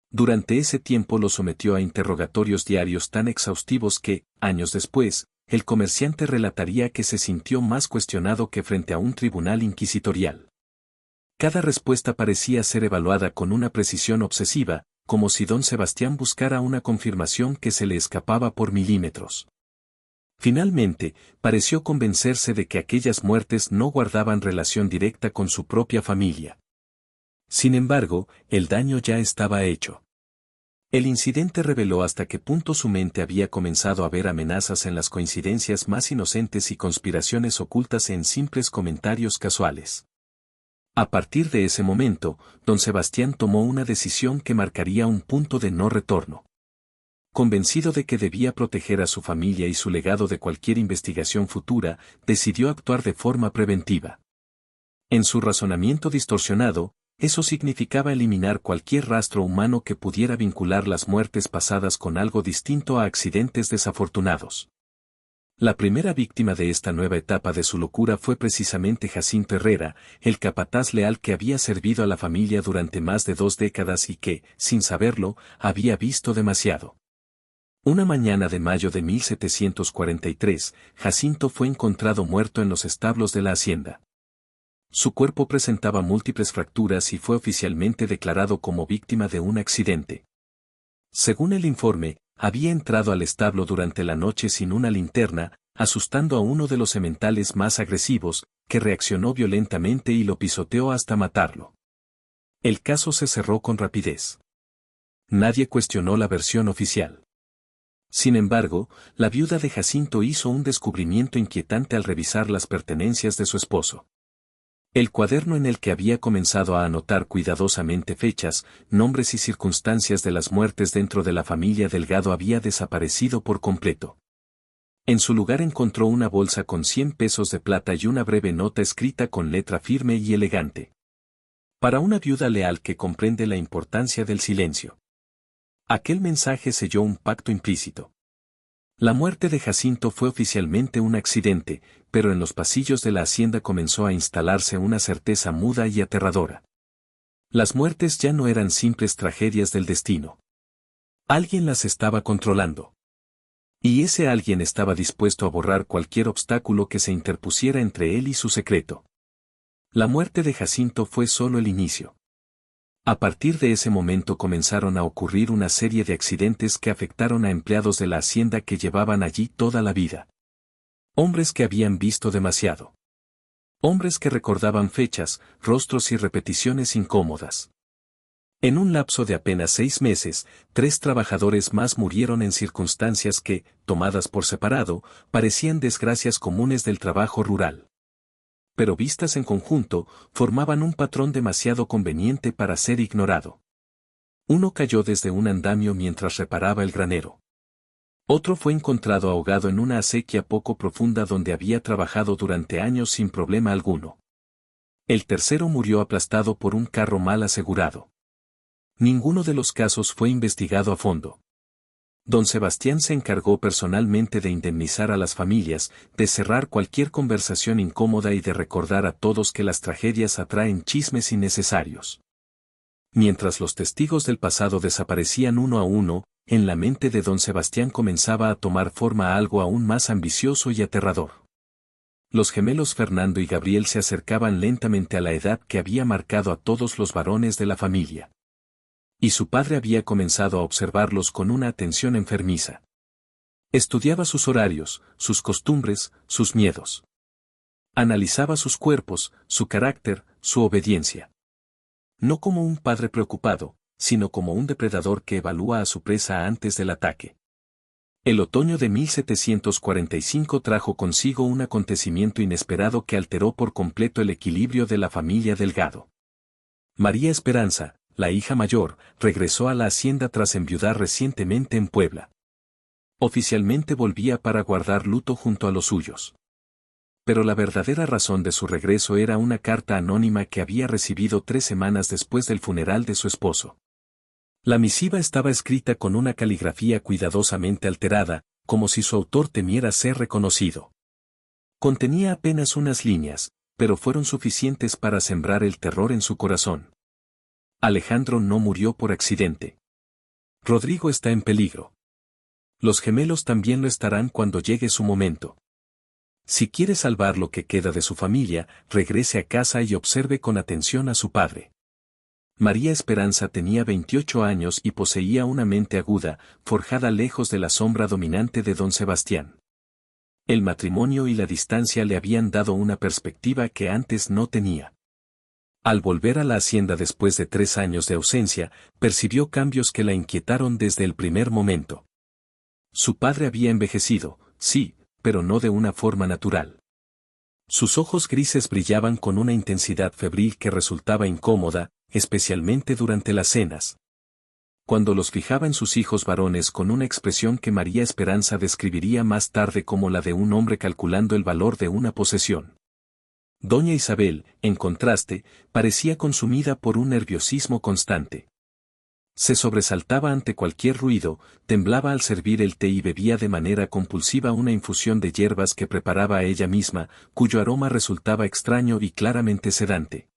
Durante ese tiempo lo sometió a interrogatorios diarios tan exhaustivos que, años después, el comerciante relataría que se sintió más cuestionado que frente a un tribunal inquisitorial. Cada respuesta parecía ser evaluada con una precisión obsesiva, como si don Sebastián buscara una confirmación que se le escapaba por milímetros. Finalmente, pareció convencerse de que aquellas muertes no guardaban relación directa con su propia familia. Sin embargo, el daño ya estaba hecho. El incidente reveló hasta qué punto su mente había comenzado a ver amenazas en las coincidencias más inocentes y conspiraciones ocultas en simples comentarios casuales. A partir de ese momento, don Sebastián tomó una decisión que marcaría un punto de no retorno. Convencido de que debía proteger a su familia y su legado de cualquier investigación futura, decidió actuar de forma preventiva. En su razonamiento distorsionado, eso significaba eliminar cualquier rastro humano que pudiera vincular las muertes pasadas con algo distinto a accidentes desafortunados. La primera víctima de esta nueva etapa de su locura fue precisamente Jacinto Herrera, el capataz leal que había servido a la familia durante más de 2 décadas y que, sin saberlo, había visto demasiado. Una mañana de mayo de 1743, Jacinto fue encontrado muerto en los establos de la hacienda. Su cuerpo presentaba múltiples fracturas y fue oficialmente declarado como víctima de un accidente. Según el informe, había entrado al establo durante la noche sin una linterna, asustando a uno de los sementales más agresivos, que reaccionó violentamente y lo pisoteó hasta matarlo. El caso se cerró con rapidez. Nadie cuestionó la versión oficial. Sin embargo, la viuda de Jacinto hizo un descubrimiento inquietante al revisar las pertenencias de su esposo. El cuaderno en el que había comenzado a anotar cuidadosamente fechas, nombres y circunstancias de las muertes dentro de la familia Delgado había desaparecido por completo. En su lugar encontró una bolsa con 100 pesos de plata y una breve nota escrita con letra firme y elegante. Para una viuda leal que comprende la importancia del silencio. Aquel mensaje selló un pacto implícito. La muerte de Jacinto fue oficialmente un accidente, pero en los pasillos de la hacienda comenzó a instalarse una certeza muda y aterradora. Las muertes ya no eran simples tragedias del destino. Alguien las estaba controlando. Y ese alguien estaba dispuesto a borrar cualquier obstáculo que se interpusiera entre él y su secreto. La muerte de Jacinto fue solo el inicio. A partir de ese momento comenzaron a ocurrir una serie de accidentes que afectaron a empleados de la hacienda que llevaban allí toda la vida. Hombres que habían visto demasiado. Hombres que recordaban fechas, rostros y repeticiones incómodas. En un lapso de apenas 6 meses, 3 trabajadores más murieron en circunstancias que, tomadas por separado, parecían desgracias comunes del trabajo rural. Pero vistas en conjunto, formaban un patrón demasiado conveniente para ser ignorado. Uno cayó desde un andamio mientras reparaba el granero. Otro fue encontrado ahogado en una acequia poco profunda donde había trabajado durante años sin problema alguno. El tercero murió aplastado por un carro mal asegurado. Ninguno de los casos fue investigado a fondo. Don Sebastián se encargó personalmente de indemnizar a las familias, de cerrar cualquier conversación incómoda y de recordar a todos que las tragedias atraen chismes innecesarios. Mientras los testigos del pasado desaparecían uno a uno, en la mente de don Sebastián comenzaba a tomar forma algo aún más ambicioso y aterrador. Los gemelos Fernando y Gabriel se acercaban lentamente a la edad que había marcado a todos los varones de la familia. Y su padre había comenzado a observarlos con una atención enfermiza. Estudiaba sus horarios, sus costumbres, sus miedos. Analizaba sus cuerpos, su carácter, su obediencia. No como un padre preocupado, sino como un depredador que evalúa a su presa antes del ataque. El otoño de 1745 trajo consigo un acontecimiento inesperado que alteró por completo el equilibrio de la familia Delgado. María Esperanza, la hija mayor, regresó a la hacienda tras enviudar recientemente en Puebla. Oficialmente volvía para guardar luto junto a los suyos. Pero la verdadera razón de su regreso era una carta anónima que había recibido 3 semanas después del funeral de su esposo. La misiva estaba escrita con una caligrafía cuidadosamente alterada, como si su autor temiera ser reconocido. Contenía apenas unas líneas, pero fueron suficientes para sembrar el terror en su corazón. Alejandro no murió por accidente. Rodrigo está en peligro. Los gemelos también lo estarán cuando llegue su momento. Si quiere salvar lo que queda de su familia, regrese a casa y observe con atención a su padre. María Esperanza tenía 28 años y poseía una mente aguda, forjada lejos de la sombra dominante de don Sebastián. El matrimonio y la distancia le habían dado una perspectiva que antes no tenía. Al volver a la hacienda después de 3 años de ausencia, percibió cambios que la inquietaron desde el primer momento. Su padre había envejecido, sí, pero no de una forma natural. Sus ojos grises brillaban con una intensidad febril que resultaba incómoda, especialmente durante las cenas. Cuando los fijaba en sus hijos varones con una expresión que María Esperanza describiría más tarde como la de un hombre calculando el valor de una posesión. Doña Isabel, en contraste, parecía consumida por un nerviosismo constante. Se sobresaltaba ante cualquier ruido, temblaba al servir el té y bebía de manera compulsiva una infusión de hierbas que preparaba ella misma, cuyo aroma resultaba extraño y claramente sedante.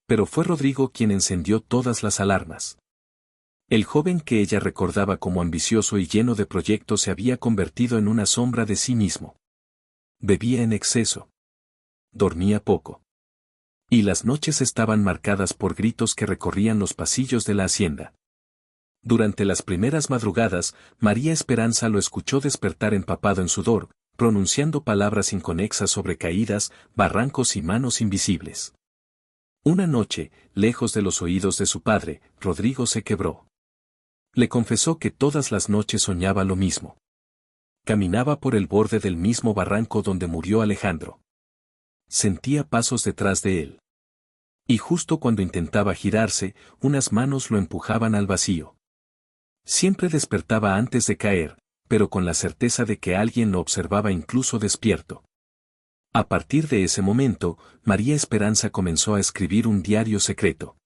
Pero fue Rodrigo quien encendió todas las alarmas. El joven que ella recordaba como ambicioso y lleno de proyectos se había convertido en una sombra de sí mismo. Bebía en exceso. Dormía poco. Y las noches estaban marcadas por gritos que recorrían los pasillos de la hacienda. Durante las primeras madrugadas, María Esperanza lo escuchó despertar empapado en sudor, pronunciando palabras inconexas sobre caídas, barrancos y manos invisibles. Una noche, lejos de los oídos de su padre, Rodrigo se quebró. Le confesó que todas las noches soñaba lo mismo. Caminaba por el borde del mismo barranco donde murió Alejandro. Sentía pasos detrás de él. Y justo cuando intentaba girarse, unas manos lo empujaban al vacío. Siempre despertaba antes de caer, pero con la certeza de que alguien lo observaba incluso despierto. A partir de ese momento, María Esperanza comenzó a escribir un diario secreto.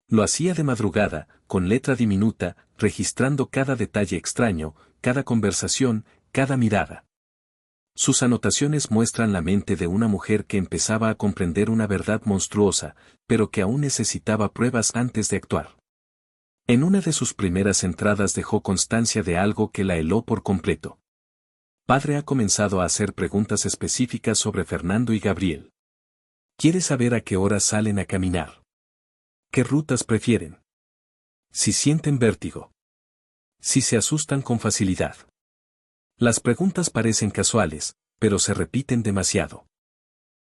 Lo hacía de madrugada, con letra diminuta, registrando cada detalle extraño, cada conversación, cada mirada. Sus anotaciones muestran la mente de una mujer que empezaba a comprender una verdad monstruosa, pero que aún necesitaba pruebas antes de actuar. En una de sus primeras entradas dejó constancia de algo que la heló por completo. Padre ha comenzado a hacer preguntas específicas sobre Fernando y Gabriel. Quiere saber a qué horas salen a caminar. ¿Qué rutas prefieren? Si sienten vértigo. Si se asustan con facilidad. Las preguntas parecen casuales, pero se repiten demasiado.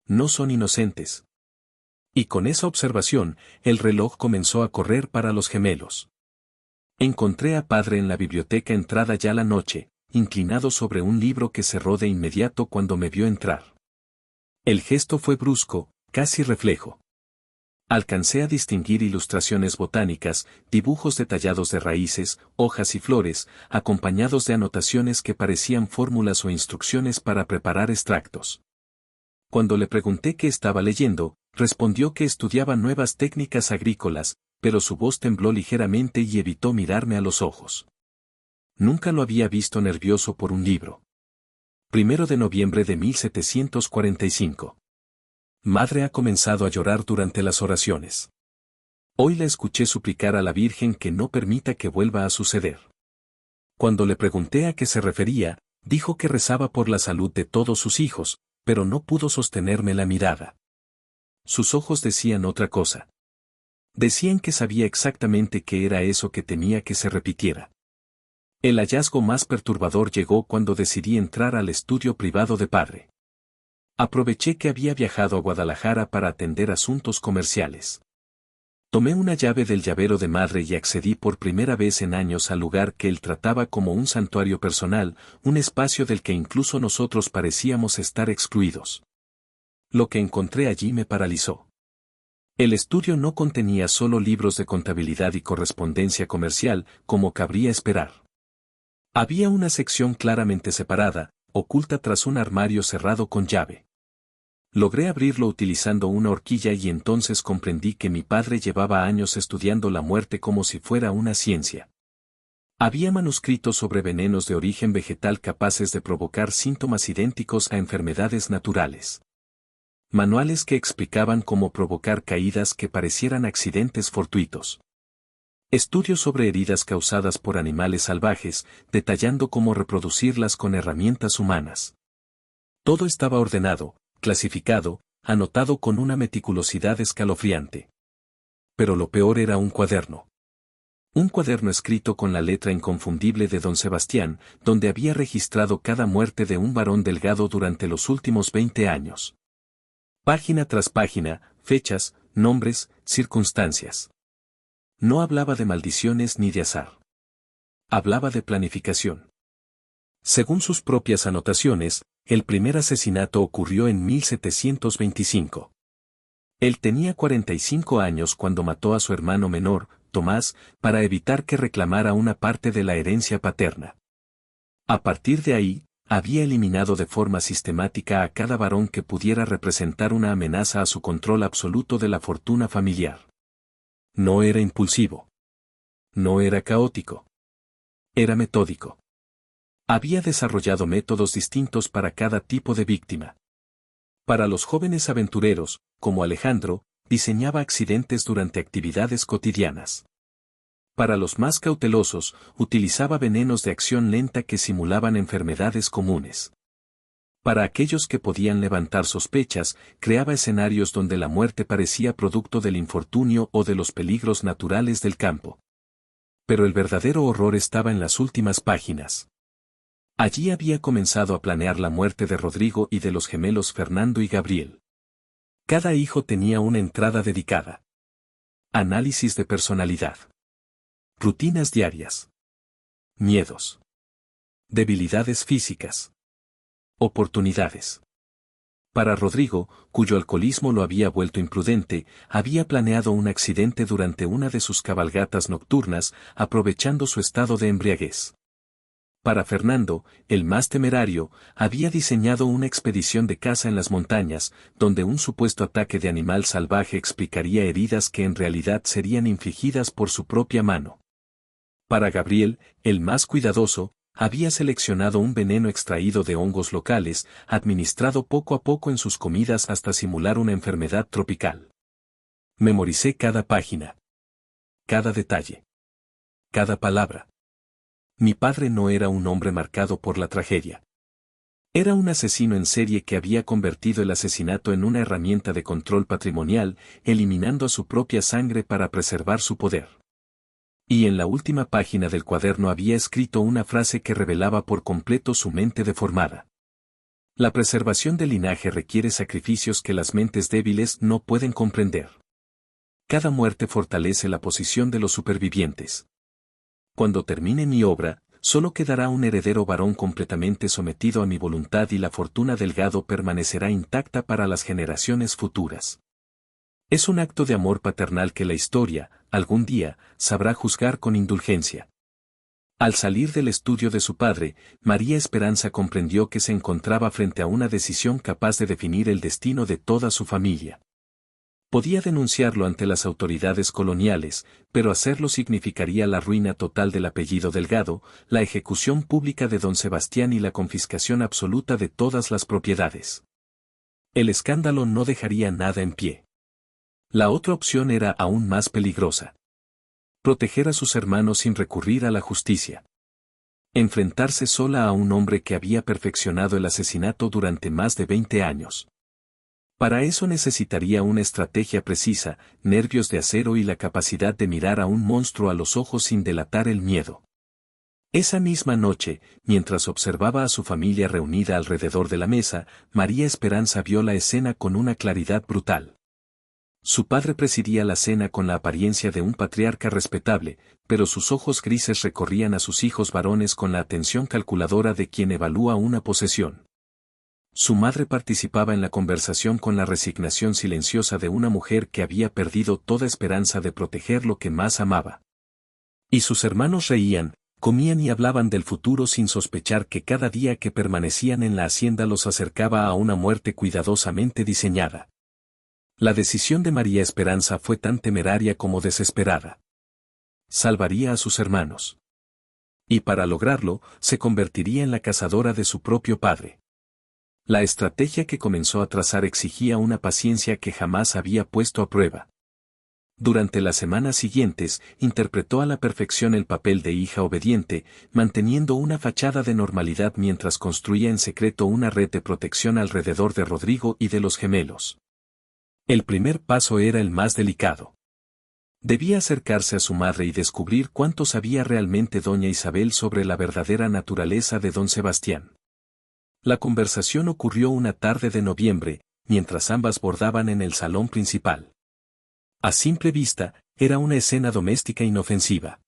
No son inocentes. Y con esa observación, el reloj comenzó a correr para los gemelos. Encontré a padre en la biblioteca entrada ya la noche, inclinado sobre un libro que cerró de inmediato cuando me vio entrar. El gesto fue brusco, casi reflejo. Alcancé a distinguir ilustraciones botánicas, dibujos detallados de raíces, hojas y flores, acompañados de anotaciones que parecían fórmulas o instrucciones para preparar extractos. Cuando le pregunté qué estaba leyendo, respondió que estudiaba nuevas técnicas agrícolas, pero su voz tembló ligeramente y evitó mirarme a los ojos. Nunca lo había visto nervioso por un libro. 1 de noviembre de 1745. Madre ha comenzado a llorar durante las oraciones. Hoy la escuché suplicar a la Virgen que no permita que vuelva a suceder. Cuando le pregunté a qué se refería, dijo que rezaba por la salud de todos sus hijos, pero no pudo sostenerme la mirada. Sus ojos decían otra cosa. Decían que sabía exactamente qué era eso que temía que se repitiera. El hallazgo más perturbador llegó cuando decidí entrar al estudio privado de padre. Aproveché que había viajado a Guadalajara para atender asuntos comerciales. Tomé una llave del llavero de madre y accedí por primera vez en años al lugar que él trataba como un santuario personal, un espacio del que incluso nosotros parecíamos estar excluidos. Lo que encontré allí me paralizó. El estudio no contenía solo libros de contabilidad y correspondencia comercial, como cabría esperar. Había una sección claramente separada, oculta tras un armario cerrado con llave. Logré abrirlo utilizando una horquilla y entonces comprendí que mi padre llevaba años estudiando la muerte como si fuera una ciencia. Había manuscritos sobre venenos de origen vegetal capaces de provocar síntomas idénticos a enfermedades naturales. Manuales que explicaban cómo provocar caídas que parecieran accidentes fortuitos. Estudios sobre heridas causadas por animales salvajes, detallando cómo reproducirlas con herramientas humanas. Todo estaba ordenado, clasificado, anotado con una meticulosidad escalofriante. Pero lo peor era un cuaderno. Un cuaderno escrito con la letra inconfundible de don Sebastián, donde había registrado cada muerte de un varón Delgado durante los últimos 20 años. Página tras página, fechas, nombres, circunstancias. No hablaba de maldiciones ni de azar. Hablaba de planificación. Según sus propias anotaciones, el primer asesinato ocurrió en 1725. Él tenía 45 años cuando mató a su hermano menor, Tomás, para evitar que reclamara una parte de la herencia paterna. A partir de ahí, había eliminado de forma sistemática a cada varón que pudiera representar una amenaza a su control absoluto de la fortuna familiar. No era impulsivo. No era caótico. Era metódico. Había desarrollado métodos distintos para cada tipo de víctima. Para los jóvenes aventureros, como Alejandro, diseñaba accidentes durante actividades cotidianas. Para los más cautelosos, utilizaba venenos de acción lenta que simulaban enfermedades comunes. Para aquellos que podían levantar sospechas, creaba escenarios donde la muerte parecía producto del infortunio o de los peligros naturales del campo. Pero el verdadero horror estaba en las últimas páginas. Allí había comenzado a planear la muerte de Rodrigo y de los gemelos Fernando y Gabriel. Cada hijo tenía una entrada dedicada. Análisis de personalidad. Rutinas diarias. Miedos. Debilidades físicas. Oportunidades. Para Rodrigo, cuyo alcoholismo lo había vuelto imprudente, había planeado un accidente durante una de sus cabalgatas nocturnas, aprovechando su estado de embriaguez. Para Fernando, el más temerario, había diseñado una expedición de caza en las montañas, donde un supuesto ataque de animal salvaje explicaría heridas que en realidad serían infligidas por su propia mano. Para Gabriel, el más cuidadoso, había seleccionado un veneno extraído de hongos locales, administrado poco a poco en sus comidas hasta simular una enfermedad tropical. Memoricé cada página. Cada detalle. Cada palabra. Mi padre no era un hombre marcado por la tragedia. Era un asesino en serie que había convertido el asesinato en una herramienta de control patrimonial, eliminando a su propia sangre para preservar su poder. Y en la última página del cuaderno había escrito una frase que revelaba por completo su mente deformada. La preservación del linaje requiere sacrificios que las mentes débiles no pueden comprender. Cada muerte fortalece la posición de los supervivientes. Cuando termine mi obra, solo quedará un heredero varón completamente sometido a mi voluntad y la fortuna Delgado permanecerá intacta para las generaciones futuras. Es un acto de amor paternal que la historia, algún día, sabrá juzgar con indulgencia. Al salir del estudio de su padre, María Esperanza comprendió que se encontraba frente a una decisión capaz de definir el destino de toda su familia. Podía denunciarlo ante las autoridades coloniales, pero hacerlo significaría la ruina total del apellido Delgado, la ejecución pública de don Sebastián y la confiscación absoluta de todas las propiedades. El escándalo no dejaría nada en pie. La otra opción era aún más peligrosa. Proteger a sus hermanos sin recurrir a la justicia. Enfrentarse sola a un hombre que había perfeccionado el asesinato durante más de 20 años. Para eso necesitaría una estrategia precisa, nervios de acero y la capacidad de mirar a un monstruo a los ojos sin delatar el miedo. Esa misma noche, mientras observaba a su familia reunida alrededor de la mesa, María Esperanza vio la escena con una claridad brutal. Su padre presidía la cena con la apariencia de un patriarca respetable, pero sus ojos grises recorrían a sus hijos varones con la atención calculadora de quien evalúa una posesión. Su madre participaba en la conversación con la resignación silenciosa de una mujer que había perdido toda esperanza de proteger lo que más amaba. Y sus hermanos reían, comían y hablaban del futuro sin sospechar que cada día que permanecían en la hacienda los acercaba a una muerte cuidadosamente diseñada. La decisión de María Esperanza fue tan temeraria como desesperada. Salvaría a sus hermanos. Y para lograrlo, se convertiría en la cazadora de su propio padre. La estrategia que comenzó a trazar exigía una paciencia que jamás había puesto a prueba. Durante las semanas siguientes, interpretó a la perfección el papel de hija obediente, manteniendo una fachada de normalidad mientras construía en secreto una red de protección alrededor de Rodrigo y de los gemelos. El primer paso era el más delicado. Debía acercarse a su madre y descubrir cuánto sabía realmente doña Isabel sobre la verdadera naturaleza de don Sebastián. La conversación ocurrió una tarde de noviembre, mientras ambas bordaban en el salón principal. A simple vista, era una escena doméstica inofensiva.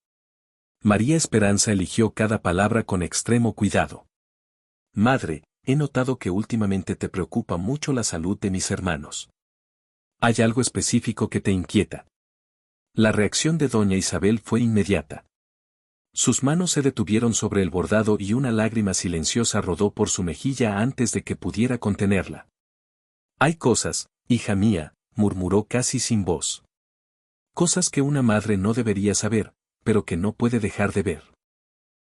María Esperanza eligió cada palabra con extremo cuidado. Madre, he notado que últimamente te preocupa mucho la salud de mis hermanos. ¿Hay algo específico que te inquieta? La reacción de doña Isabel fue inmediata. Sus manos se detuvieron sobre el bordado y una lágrima silenciosa rodó por su mejilla antes de que pudiera contenerla. Hay cosas, hija mía, murmuró casi sin voz. Cosas que una madre no debería saber, pero que no puede dejar de ver.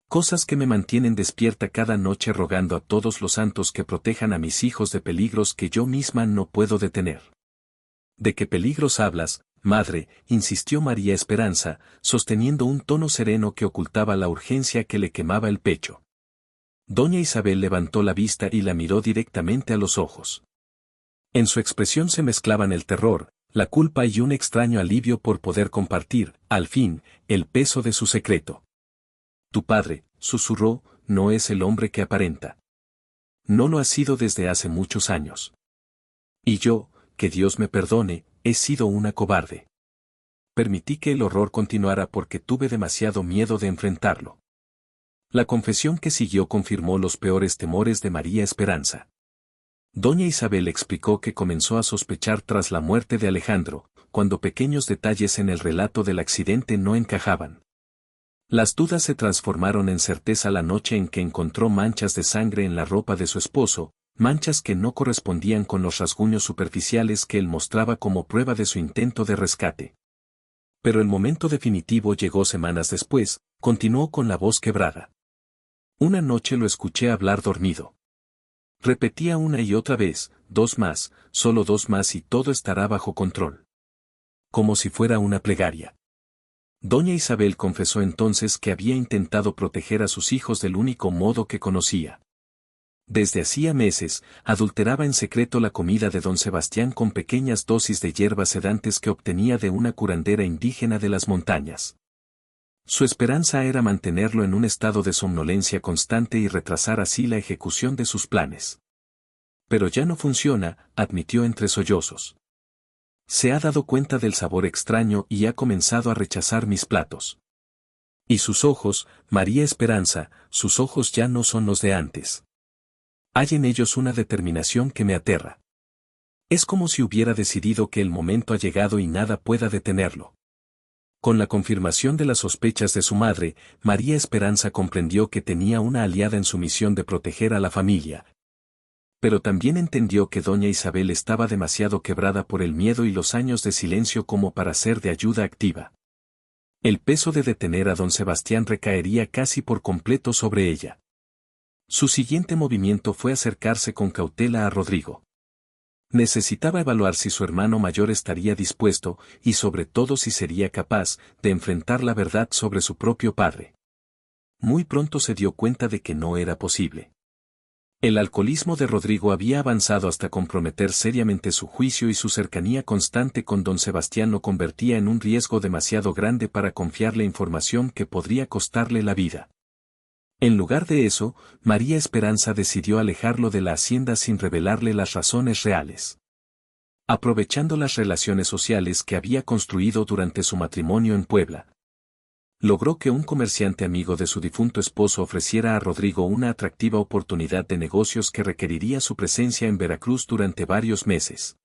Cosas que me mantienen despierta cada noche rogando a todos los santos que protejan a mis hijos de peligros que yo misma no puedo detener. ¿De qué peligros hablas, madre?, insistió María Esperanza, sosteniendo un tono sereno que ocultaba la urgencia que le quemaba el pecho. Doña Isabel levantó la vista y la miró directamente a los ojos. En su expresión se mezclaban el terror, la culpa y un extraño alivio por poder compartir, al fin, el peso de su secreto. Tu padre, susurró, no es el hombre que aparenta. No lo ha sido desde hace muchos años. Y yo, que Dios me perdone, he sido una cobarde. Permití que el horror continuara porque tuve demasiado miedo de enfrentarlo. La confesión que siguió confirmó los peores temores de María Esperanza. Doña Isabel explicó que comenzó a sospechar tras la muerte de Alejandro, cuando pequeños detalles en el relato del accidente no encajaban. Las dudas se transformaron en certeza la noche en que encontró manchas de sangre en la ropa de su esposo, manchas que no correspondían con los rasguños superficiales que él mostraba como prueba de su intento de rescate. Pero el momento definitivo llegó semanas después, continuó con la voz quebrada. Una noche lo escuché hablar dormido. Repetía una y otra vez, 2 más, solo 2 más y todo estará bajo control. Como si fuera una plegaria. Doña Isabel confesó entonces que había intentado proteger a sus hijos del único modo que conocía. Desde hacía meses, adulteraba en secreto la comida de don Sebastián con pequeñas dosis de hierbas sedantes que obtenía de una curandera indígena de las montañas. Su esperanza era mantenerlo en un estado de somnolencia constante y retrasar así la ejecución de sus planes. Pero ya no funciona, admitió entre sollozos. Se ha dado cuenta del sabor extraño y ha comenzado a rechazar mis platos. Y sus ojos, María Esperanza, sus ojos ya no son los de antes. Hay en ellos una determinación que me aterra. Es como si hubiera decidido que el momento ha llegado y nada pueda detenerlo. Con la confirmación de las sospechas de su madre, María Esperanza comprendió que tenía una aliada en su misión de proteger a la familia. Pero también entendió que doña Isabel estaba demasiado quebrada por el miedo y los años de silencio como para ser de ayuda activa. El peso de detener a don Sebastián recaería casi por completo sobre ella. Su siguiente movimiento fue acercarse con cautela a Rodrigo. Necesitaba evaluar si su hermano mayor estaría dispuesto, y sobre todo si sería capaz, de enfrentar la verdad sobre su propio padre. Muy pronto se dio cuenta de que no era posible. El alcoholismo de Rodrigo había avanzado hasta comprometer seriamente su juicio y su cercanía constante con don Sebastián lo convertía en un riesgo demasiado grande para confiarle información que podría costarle la vida. En lugar de eso, María Esperanza decidió alejarlo de la hacienda sin revelarle las razones reales. Aprovechando las relaciones sociales que había construido durante su matrimonio en Puebla, logró que un comerciante amigo de su difunto esposo ofreciera a Rodrigo una atractiva oportunidad de negocios que requeriría su presencia en Veracruz durante varios meses.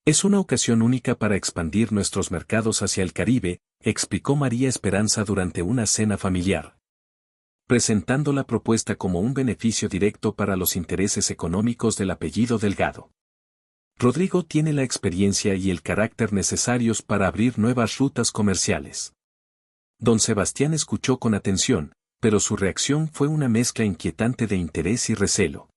Es una ocasión única para expandir nuestros mercados hacia el Caribe, explicó María Esperanza durante una cena familiar, presentando la propuesta como un beneficio directo para los intereses económicos del apellido Delgado. Rodrigo tiene la experiencia y el carácter necesarios para abrir nuevas rutas comerciales. Don Sebastián escuchó con atención, pero su reacción fue una mezcla inquietante de interés y recelo.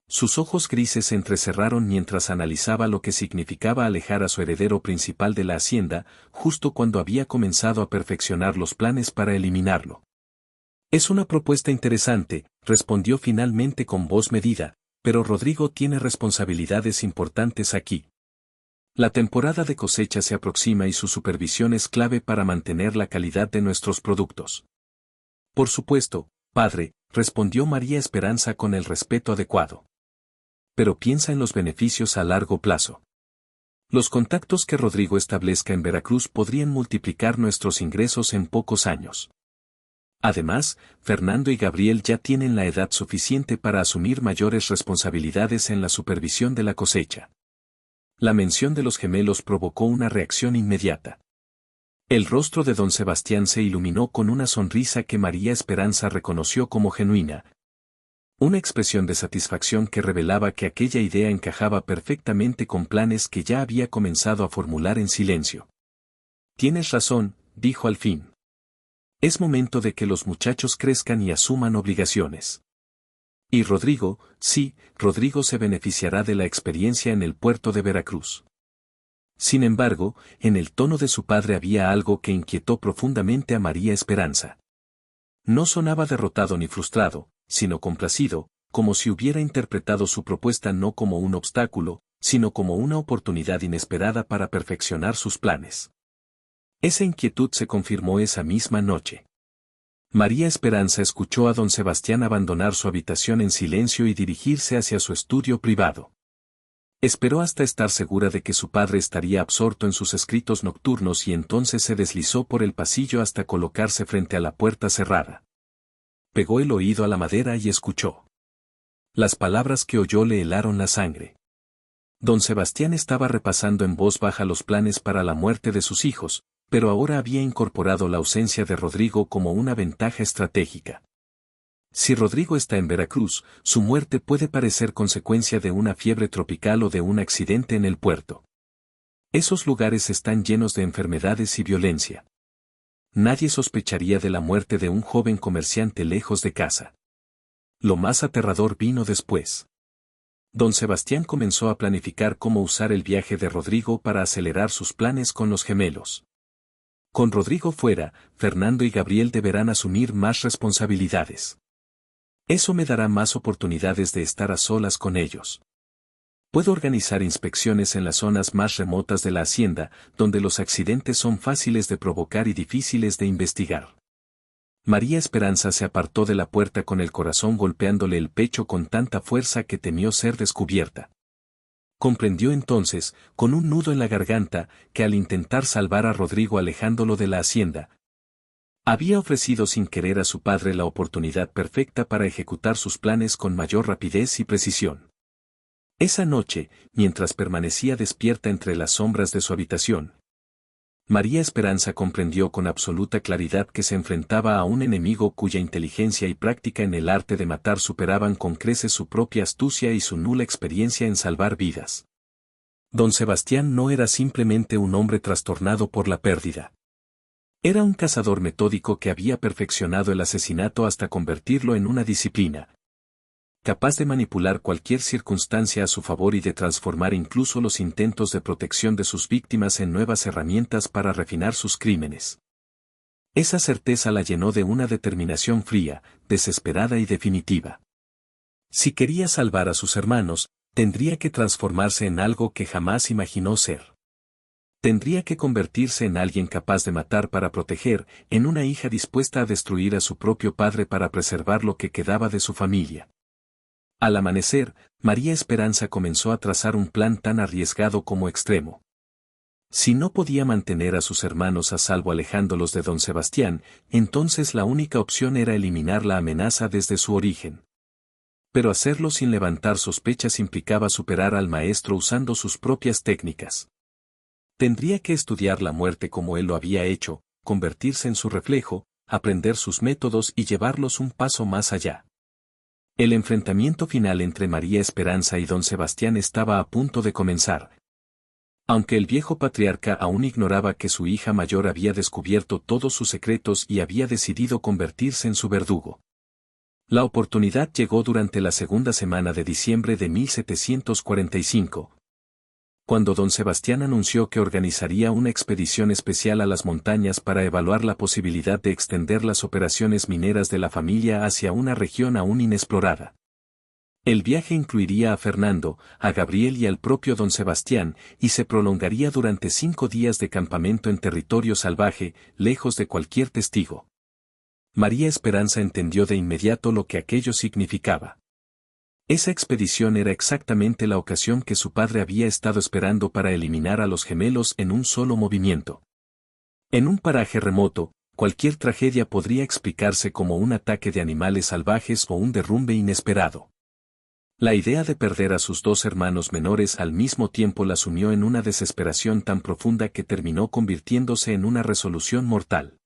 Sus ojos grises se entrecerraron mientras analizaba lo que significaba alejar a su heredero principal de la hacienda, justo cuando había comenzado a perfeccionar los planes para eliminarlo. Es una propuesta interesante, respondió finalmente con voz medida, pero Rodrigo tiene responsabilidades importantes aquí. La temporada de cosecha se aproxima y su supervisión es clave para mantener la calidad de nuestros productos. Por supuesto, padre, respondió María Esperanza con el respeto adecuado. Pero piensa en los beneficios a largo plazo. Los contactos que Rodrigo establezca en Veracruz podrían multiplicar nuestros ingresos en pocos años. Además, Fernando y Gabriel ya tienen la edad suficiente para asumir mayores responsabilidades en la supervisión de la cosecha. La mención de los gemelos provocó una reacción inmediata. El rostro de don Sebastián se iluminó con una sonrisa que María Esperanza reconoció como genuina. Una expresión de satisfacción que revelaba que aquella idea encajaba perfectamente con planes que ya había comenzado a formular en silencio. Tienes razón, dijo al fin. Es momento de que los muchachos crezcan y asuman obligaciones. Y Rodrigo, sí, Rodrigo se beneficiará de la experiencia en el puerto de Veracruz. Sin embargo, en el tono de su padre había algo que inquietó profundamente a María Esperanza. No sonaba derrotado ni frustrado, sino complacido, como si hubiera interpretado su propuesta no como un obstáculo, sino como una oportunidad inesperada para perfeccionar sus planes. Esa inquietud se confirmó esa misma noche. María Esperanza escuchó a don Sebastián abandonar su habitación en silencio y dirigirse hacia su estudio privado. Esperó hasta estar segura de que su padre estaría absorto en sus escritos nocturnos y entonces se deslizó por el pasillo hasta colocarse frente a la puerta cerrada. Pegó el oído a la madera y escuchó. Las palabras que oyó le helaron la sangre. Don Sebastián estaba repasando en voz baja los planes para la muerte de sus hijos, pero ahora había incorporado la ausencia de Rodrigo como una ventaja estratégica. Si Rodrigo está en Veracruz, su muerte puede parecer consecuencia de una fiebre tropical o de un accidente en el puerto. Esos lugares están llenos de enfermedades y violencia. Nadie sospecharía de la muerte de un joven comerciante lejos de casa. Lo más aterrador vino después. Don Sebastián comenzó a planificar cómo usar el viaje de Rodrigo para acelerar sus planes con los gemelos. Con Rodrigo fuera, Fernando y Gabriel deberán asumir más responsabilidades. Eso me dará más oportunidades de estar a solas con ellos. Puedo organizar inspecciones en las zonas más remotas de la hacienda, donde los accidentes son fáciles de provocar y difíciles de investigar. María Esperanza se apartó de la puerta con el corazón golpeándole el pecho con tanta fuerza que temió ser descubierta. Comprendió entonces, con un nudo en la garganta, que al intentar salvar a Rodrigo alejándolo de la hacienda, había ofrecido sin querer a su padre la oportunidad perfecta para ejecutar sus planes con mayor rapidez y precisión. Esa noche, mientras permanecía despierta entre las sombras de su habitación, María Esperanza comprendió con absoluta claridad que se enfrentaba a un enemigo cuya inteligencia y práctica en el arte de matar superaban con creces su propia astucia y su nula experiencia en salvar vidas. Don Sebastián no era simplemente un hombre trastornado por la pérdida. Era un cazador metódico que había perfeccionado el asesinato hasta convertirlo en una disciplina, capaz de manipular cualquier circunstancia a su favor y de transformar incluso los intentos de protección de sus víctimas en nuevas herramientas para refinar sus crímenes. Esa certeza la llenó de una determinación fría, desesperada y definitiva. Si quería salvar a sus hermanos, tendría que transformarse en algo que jamás imaginó ser. Tendría que convertirse en alguien capaz de matar para proteger, en una hija dispuesta a destruir a su propio padre para preservar lo que quedaba de su familia. Al amanecer, María Esperanza comenzó a trazar un plan tan arriesgado como extremo. Si no podía mantener a sus hermanos a salvo alejándolos de don Sebastián, entonces la única opción era eliminar la amenaza desde su origen. Pero hacerlo sin levantar sospechas implicaba superar al maestro usando sus propias técnicas. Tendría que estudiar la muerte como él lo había hecho, convertirse en su reflejo, aprender sus métodos y llevarlos un paso más allá. El enfrentamiento final entre María Esperanza y don Sebastián estaba a punto de comenzar. Aunque el viejo patriarca aún ignoraba que su hija mayor había descubierto todos sus secretos y había decidido convertirse en su verdugo. La oportunidad llegó durante la segunda semana de diciembre de 1745. Cuando don Sebastián anunció que organizaría una expedición especial a las montañas para evaluar la posibilidad de extender las operaciones mineras de la familia hacia una región aún inexplorada. El viaje incluiría a Fernando, a Gabriel y al propio don Sebastián, y se prolongaría durante 5 días de campamento en territorio salvaje, lejos de cualquier testigo. María Esperanza entendió de inmediato lo que aquello significaba. Esa expedición era exactamente la ocasión que su padre había estado esperando para eliminar a los gemelos en un solo movimiento. En un paraje remoto, cualquier tragedia podría explicarse como un ataque de animales salvajes o un derrumbe inesperado. La idea de perder a sus 2 hermanos menores al mismo tiempo la sumió en una desesperación tan profunda que terminó convirtiéndose en una resolución mortal.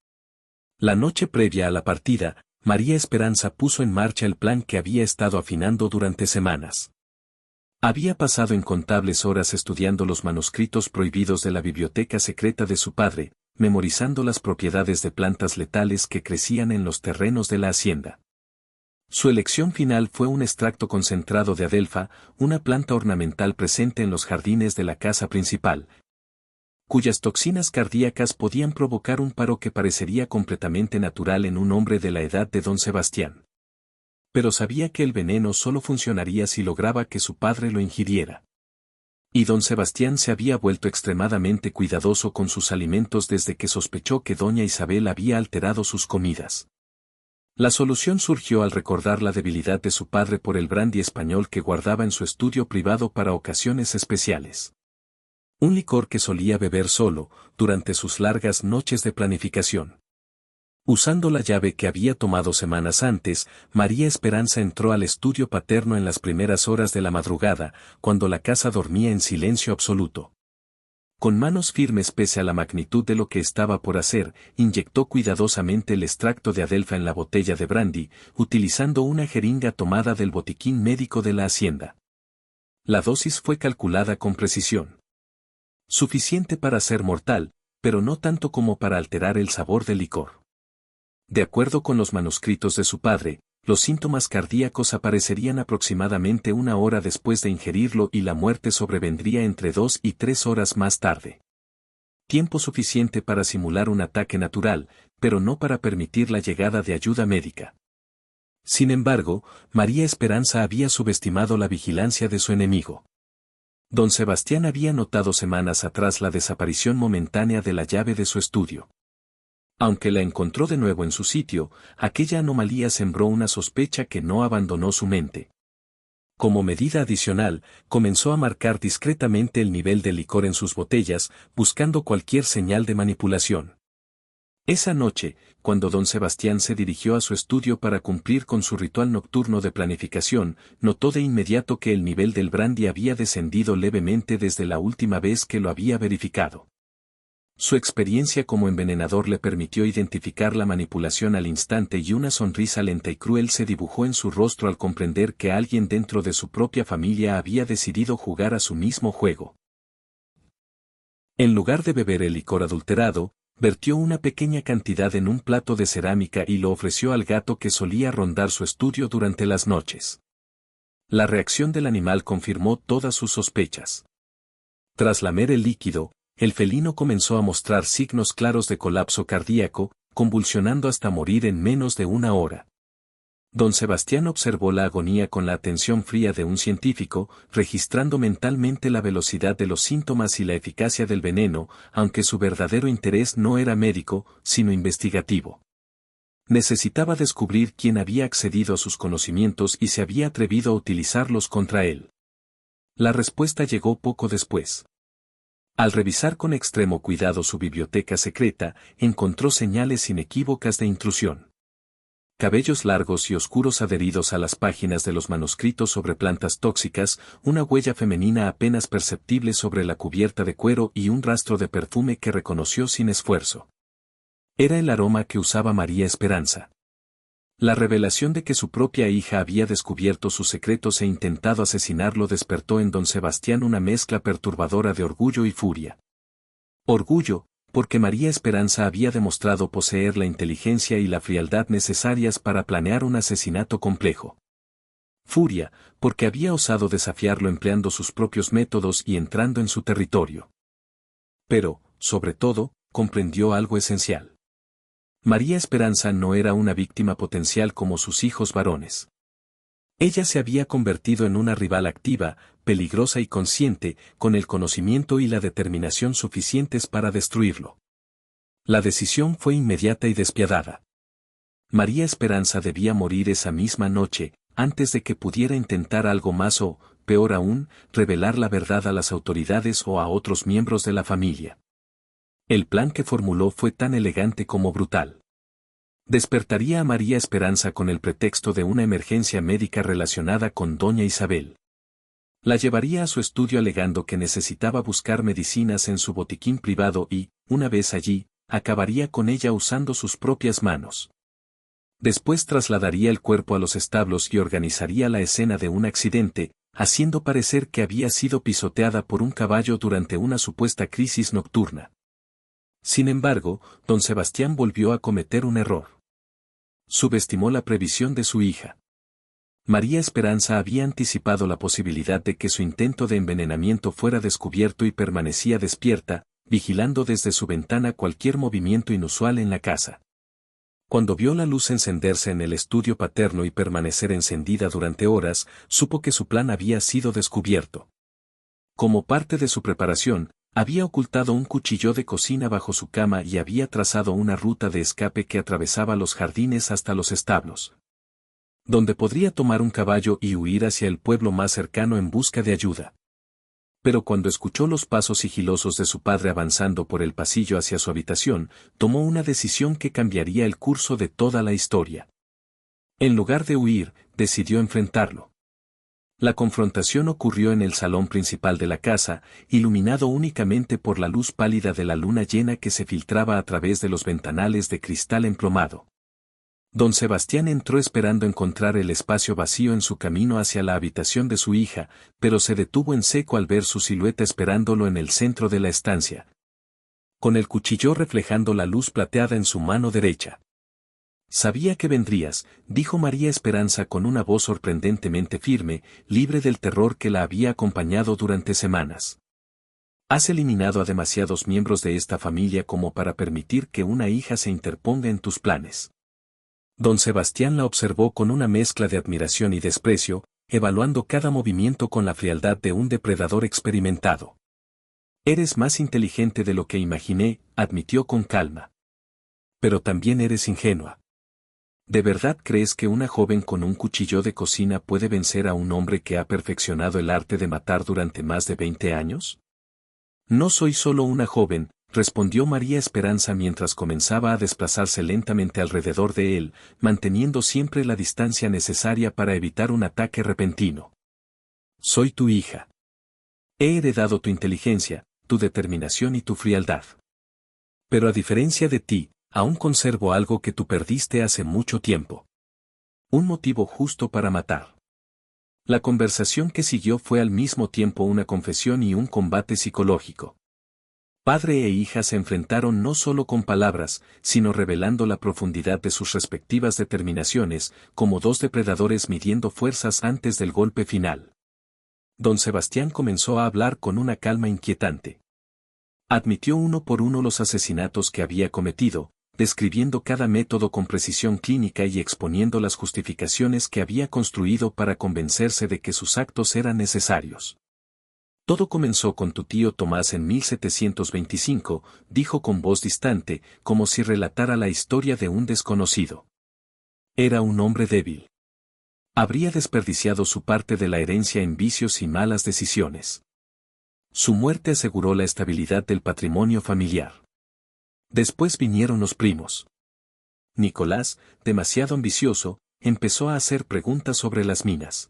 La noche previa a la partida, María Esperanza puso en marcha el plan que había estado afinando durante semanas. Había pasado incontables horas estudiando los manuscritos prohibidos de la biblioteca secreta de su padre, memorizando las propiedades de plantas letales que crecían en los terrenos de la hacienda. Su elección final fue un extracto concentrado de adelfa, una planta ornamental presente en los jardines de la casa principal, cuyas toxinas cardíacas podían provocar un paro que parecería completamente natural en un hombre de la edad de don Sebastián. Pero sabía que el veneno solo funcionaría si lograba que su padre lo ingiriera. Y don Sebastián se había vuelto extremadamente cuidadoso con sus alimentos desde que sospechó que doña Isabel había alterado sus comidas. La solución surgió al recordar la debilidad de su padre por el brandy español que guardaba en su estudio privado para ocasiones especiales. Un licor que solía beber solo, durante sus largas noches de planificación. Usando la llave que había tomado semanas antes, María Esperanza entró al estudio paterno en las primeras horas de la madrugada, cuando la casa dormía en silencio absoluto. Con manos firmes pese a la magnitud de lo que estaba por hacer, inyectó cuidadosamente el extracto de adelfa en la botella de brandy, utilizando una jeringa tomada del botiquín médico de la hacienda. La dosis fue calculada con precisión. Suficiente para ser mortal, pero no tanto como para alterar el sabor del licor. De acuerdo con los manuscritos de su padre, los síntomas cardíacos aparecerían aproximadamente 1 hora después de ingerirlo y la muerte sobrevendría entre 2 y 3 horas más tarde. Tiempo suficiente para simular un ataque natural, pero no para permitir la llegada de ayuda médica. Sin embargo, María Esperanza había subestimado la vigilancia de su enemigo. Don Sebastián había notado semanas atrás la desaparición momentánea de la llave de su estudio. Aunque la encontró de nuevo en su sitio, aquella anomalía sembró una sospecha que no abandonó su mente. Como medida adicional, comenzó a marcar discretamente el nivel de licor en sus botellas, buscando cualquier señal de manipulación. Esa noche, cuando don Sebastián se dirigió a su estudio para cumplir con su ritual nocturno de planificación, notó de inmediato que el nivel del brandy había descendido levemente desde la última vez que lo había verificado. Su experiencia como envenenador le permitió identificar la manipulación al instante y una sonrisa lenta y cruel se dibujó en su rostro al comprender que alguien dentro de su propia familia había decidido jugar a su mismo juego. En lugar de beber el licor adulterado, vertió una pequeña cantidad en un plato de cerámica y lo ofreció al gato que solía rondar su estudio durante las noches. La reacción del animal confirmó todas sus sospechas. Tras lamer el líquido, el felino comenzó a mostrar signos claros de colapso cardíaco, convulsionando hasta morir en menos de 1 hora. Don Sebastián observó la agonía con la atención fría de un científico, registrando mentalmente la velocidad de los síntomas y la eficacia del veneno, aunque su verdadero interés no era médico, sino investigativo. Necesitaba descubrir quién había accedido a sus conocimientos y se había atrevido a utilizarlos contra él. La respuesta llegó poco después. Al revisar con extremo cuidado su biblioteca secreta, encontró señales inequívocas de intrusión. Cabellos largos y oscuros adheridos a las páginas de los manuscritos sobre plantas tóxicas, una huella femenina apenas perceptible sobre la cubierta de cuero y un rastro de perfume que reconoció sin esfuerzo. Era el aroma que usaba María Esperanza. La revelación de que su propia hija había descubierto sus secretos e intentado asesinarlo despertó en don Sebastián una mezcla perturbadora de orgullo y furia. Orgullo, porque María Esperanza había demostrado poseer la inteligencia y la frialdad necesarias para planear un asesinato complejo. Furia, porque había osado desafiarlo empleando sus propios métodos y entrando en su territorio. Pero, sobre todo, comprendió algo esencial. María Esperanza no era una víctima potencial como sus hijos varones. Ella se había convertido en una rival activa, peligrosa y consciente, con el conocimiento y la determinación suficientes para destruirlo. La decisión fue inmediata y despiadada. María Esperanza debía morir esa misma noche, antes de que pudiera intentar algo más o, peor aún, revelar la verdad a las autoridades o a otros miembros de la familia. El plan que formuló fue tan elegante como brutal. Despertaría a María Esperanza con el pretexto de una emergencia médica relacionada con doña Isabel. La llevaría a su estudio alegando que necesitaba buscar medicinas en su botiquín privado y, una vez allí, acabaría con ella usando sus propias manos. Después trasladaría el cuerpo a los establos y organizaría la escena de un accidente, haciendo parecer que había sido pisoteada por un caballo durante una supuesta crisis nocturna. Sin embargo, don Sebastián volvió a cometer un error. Subestimó la previsión de su hija. María Esperanza había anticipado la posibilidad de que su intento de envenenamiento fuera descubierto y permanecía despierta, vigilando desde su ventana cualquier movimiento inusual en la casa. Cuando vio la luz encenderse en el estudio paterno y permanecer encendida durante horas, supo que su plan había sido descubierto. Como parte de su preparación, había ocultado un cuchillo de cocina bajo su cama y había trazado una ruta de escape que atravesaba los jardines hasta los establos, donde podría tomar un caballo y huir hacia el pueblo más cercano en busca de ayuda. Pero cuando escuchó los pasos sigilosos de su padre avanzando por el pasillo hacia su habitación, tomó una decisión que cambiaría el curso de toda la historia. En lugar de huir, decidió enfrentarlo. La confrontación ocurrió en el salón principal de la casa, iluminado únicamente por la luz pálida de la luna llena que se filtraba a través de los ventanales de cristal emplomado. Don Sebastián entró esperando encontrar el espacio vacío en su camino hacia la habitación de su hija, pero se detuvo en seco al ver su silueta esperándolo en el centro de la estancia, con el cuchillo reflejando la luz plateada en su mano derecha. Sabía que vendrías, dijo María Esperanza con una voz sorprendentemente firme, libre del terror que la había acompañado durante semanas. Has eliminado a demasiados miembros de esta familia como para permitir que una hija se interponga en tus planes. Don Sebastián la observó con una mezcla de admiración y desprecio, evaluando cada movimiento con la frialdad de un depredador experimentado. Eres más inteligente de lo que imaginé, admitió con calma. Pero también eres ingenua. ¿De verdad crees que una joven con un cuchillo de cocina puede vencer a un hombre que ha perfeccionado el arte de matar durante más de 20 años? No soy solo una joven, respondió María Esperanza mientras comenzaba a desplazarse lentamente alrededor de él, manteniendo siempre la distancia necesaria para evitar un ataque repentino. Soy tu hija. He heredado tu inteligencia, tu determinación y tu frialdad. Pero a diferencia de ti, aún conservo algo que tú perdiste hace mucho tiempo. Un motivo justo para matar. La conversación que siguió fue al mismo tiempo una confesión y un combate psicológico. Padre e hija se enfrentaron no solo con palabras, sino revelando la profundidad de sus respectivas determinaciones, como dos depredadores midiendo fuerzas antes del golpe final. Don Sebastián comenzó a hablar con una calma inquietante. Admitió uno por uno los asesinatos que había cometido, describiendo cada método con precisión clínica y exponiendo las justificaciones que había construido para convencerse de que sus actos eran necesarios. Todo comenzó con tu tío Tomás en 1725, dijo con voz distante, como si relatara la historia de un desconocido. Era un hombre débil. Habría desperdiciado su parte de la herencia en vicios y malas decisiones. Su muerte aseguró la estabilidad del patrimonio familiar. Después vinieron los primos. Nicolás, demasiado ambicioso, empezó a hacer preguntas sobre las minas.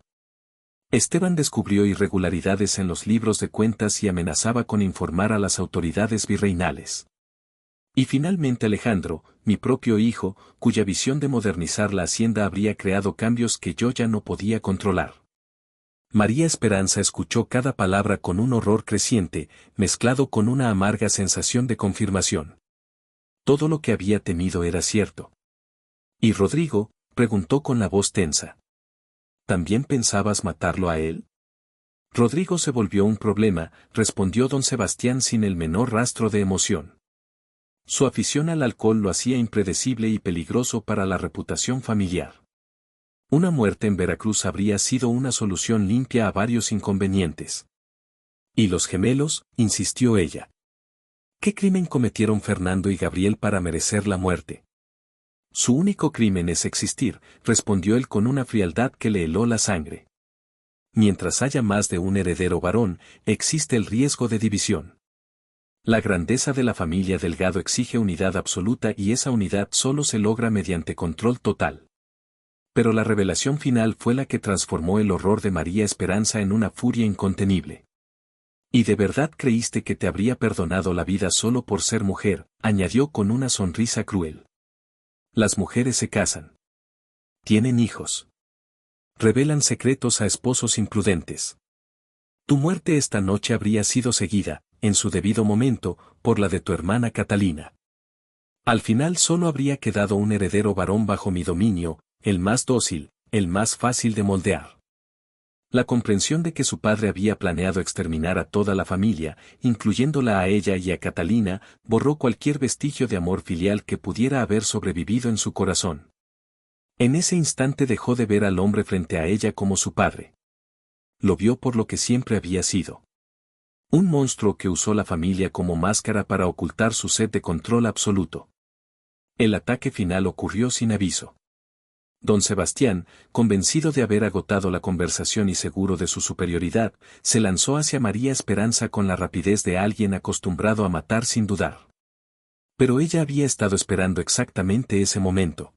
Esteban descubrió irregularidades en los libros de cuentas y amenazaba con informar a las autoridades virreinales. Y finalmente Alejandro, mi propio hijo, cuya visión de modernizar la hacienda habría creado cambios que yo ya no podía controlar. María Esperanza escuchó cada palabra con un horror creciente, mezclado con una amarga sensación de confirmación. Todo lo que había temido era cierto. ¿Y Rodrigo?, preguntó con la voz tensa. ¿También pensabas matarlo a él? Rodrigo se volvió un problema, respondió don Sebastián sin el menor rastro de emoción. Su afición al alcohol lo hacía impredecible y peligroso para la reputación familiar. Una muerte en Veracruz habría sido una solución limpia a varios inconvenientes. ¿Y los gemelos?, insistió ella. ¿Qué crimen cometieron Fernando y Gabriel para merecer la muerte? Su único crimen es existir, respondió él con una frialdad que le heló la sangre. Mientras haya más de un heredero varón, existe el riesgo de división. La grandeza de la familia Delgado exige unidad absoluta y esa unidad solo se logra mediante control total. Pero la revelación final fue la que transformó el horror de María Esperanza en una furia incontenible. ¿Y de verdad creíste que te habría perdonado la vida solo por ser mujer?, añadió con una sonrisa cruel. Las mujeres se casan. Tienen hijos. Revelan secretos a esposos imprudentes. Tu muerte esta noche habría sido seguida, en su debido momento, por la de tu hermana Catalina. Al final solo habría quedado un heredero varón bajo mi dominio, el más dócil, el más fácil de moldear. La comprensión de que su padre había planeado exterminar a toda la familia, incluyéndola a ella y a Catalina, borró cualquier vestigio de amor filial que pudiera haber sobrevivido en su corazón. En ese instante dejó de ver al hombre frente a ella como su padre. Lo vio por lo que siempre había sido. Un monstruo que usó la familia como máscara para ocultar su sed de control absoluto. El ataque final ocurrió sin aviso. Don Sebastián, convencido de haber agotado la conversación y seguro de su superioridad, se lanzó hacia María Esperanza con la rapidez de alguien acostumbrado a matar sin dudar. Pero ella había estado esperando exactamente ese momento.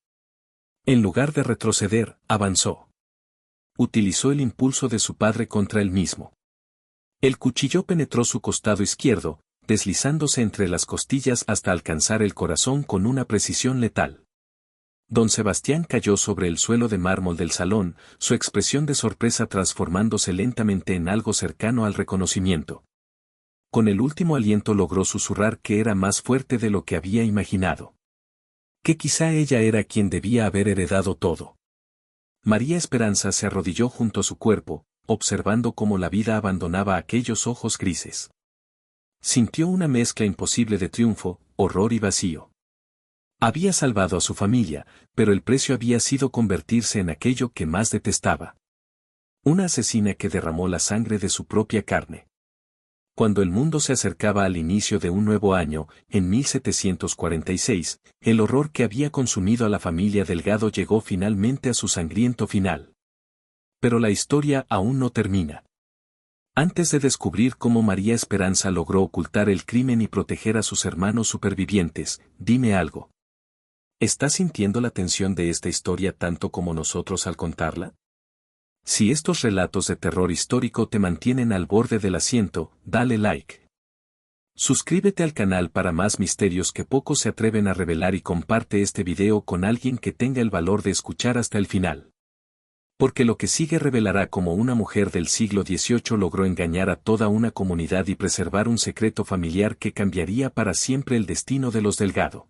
En lugar de retroceder, avanzó. Utilizó el impulso de su padre contra él mismo. El cuchillo penetró su costado izquierdo, deslizándose entre las costillas hasta alcanzar el corazón con una precisión letal. Don Sebastián cayó sobre el suelo de mármol del salón, su expresión de sorpresa transformándose lentamente en algo cercano al reconocimiento. Con el último aliento logró susurrar que era más fuerte de lo que había imaginado. Que quizá ella era quien debía haber heredado todo. María Esperanza se arrodilló junto a su cuerpo, observando cómo la vida abandonaba aquellos ojos grises. Sintió una mezcla imposible de triunfo, horror y vacío. Había salvado a su familia, pero el precio había sido convertirse en aquello que más detestaba. Una asesina que derramó la sangre de su propia carne. Cuando el mundo se acercaba al inicio de un nuevo año, en 1746, el horror que había consumido a la familia Delgado llegó finalmente a su sangriento final. Pero la historia aún no termina. Antes de descubrir cómo María Esperanza logró ocultar el crimen y proteger a sus hermanos supervivientes, dime algo. ¿Estás sintiendo la tensión de esta historia tanto como nosotros al contarla? Si estos relatos de terror histórico te mantienen al borde del asiento, dale like. Suscríbete al canal para más misterios que pocos se atreven a revelar y comparte este video con alguien que tenga el valor de escuchar hasta el final. Porque lo que sigue revelará cómo una mujer del siglo XVIII logró engañar a toda una comunidad y preservar un secreto familiar que cambiaría para siempre el destino de los Delgado.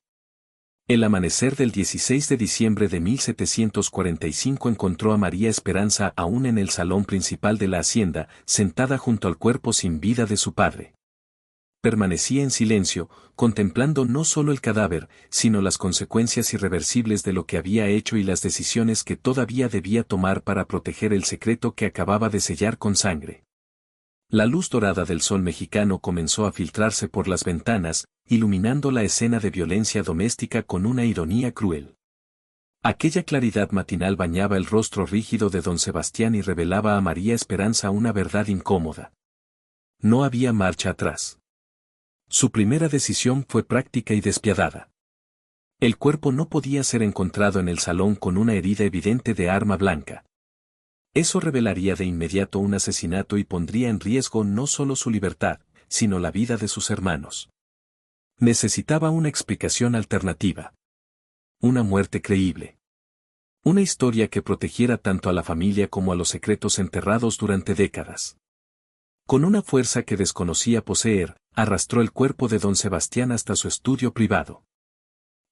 El amanecer del 16 de diciembre de 1745 encontró a María Esperanza aún en el salón principal de la hacienda, sentada junto al cuerpo sin vida de su padre. permanecía en silencio, contemplando no solo el cadáver, sino las consecuencias irreversibles de lo que había hecho y las decisiones que todavía debía tomar para proteger el secreto que acababa de sellar con sangre. La luz dorada del sol mexicano comenzó a filtrarse por las ventanas, iluminando la escena de violencia doméstica con una ironía cruel. Aquella claridad matinal bañaba el rostro rígido de don Sebastián y revelaba a María Esperanza una verdad incómoda. No había marcha atrás. Su primera decisión fue práctica y despiadada. El cuerpo no podía ser encontrado en el salón con una herida evidente de arma blanca. Eso revelaría de inmediato un asesinato y pondría en riesgo no solo su libertad, sino la vida de sus hermanos. Necesitaba una explicación alternativa. Una muerte creíble. Una historia que protegiera tanto a la familia como a los secretos enterrados durante décadas. Con una fuerza que desconocía poseer, arrastró el cuerpo de don Sebastián hasta su estudio privado.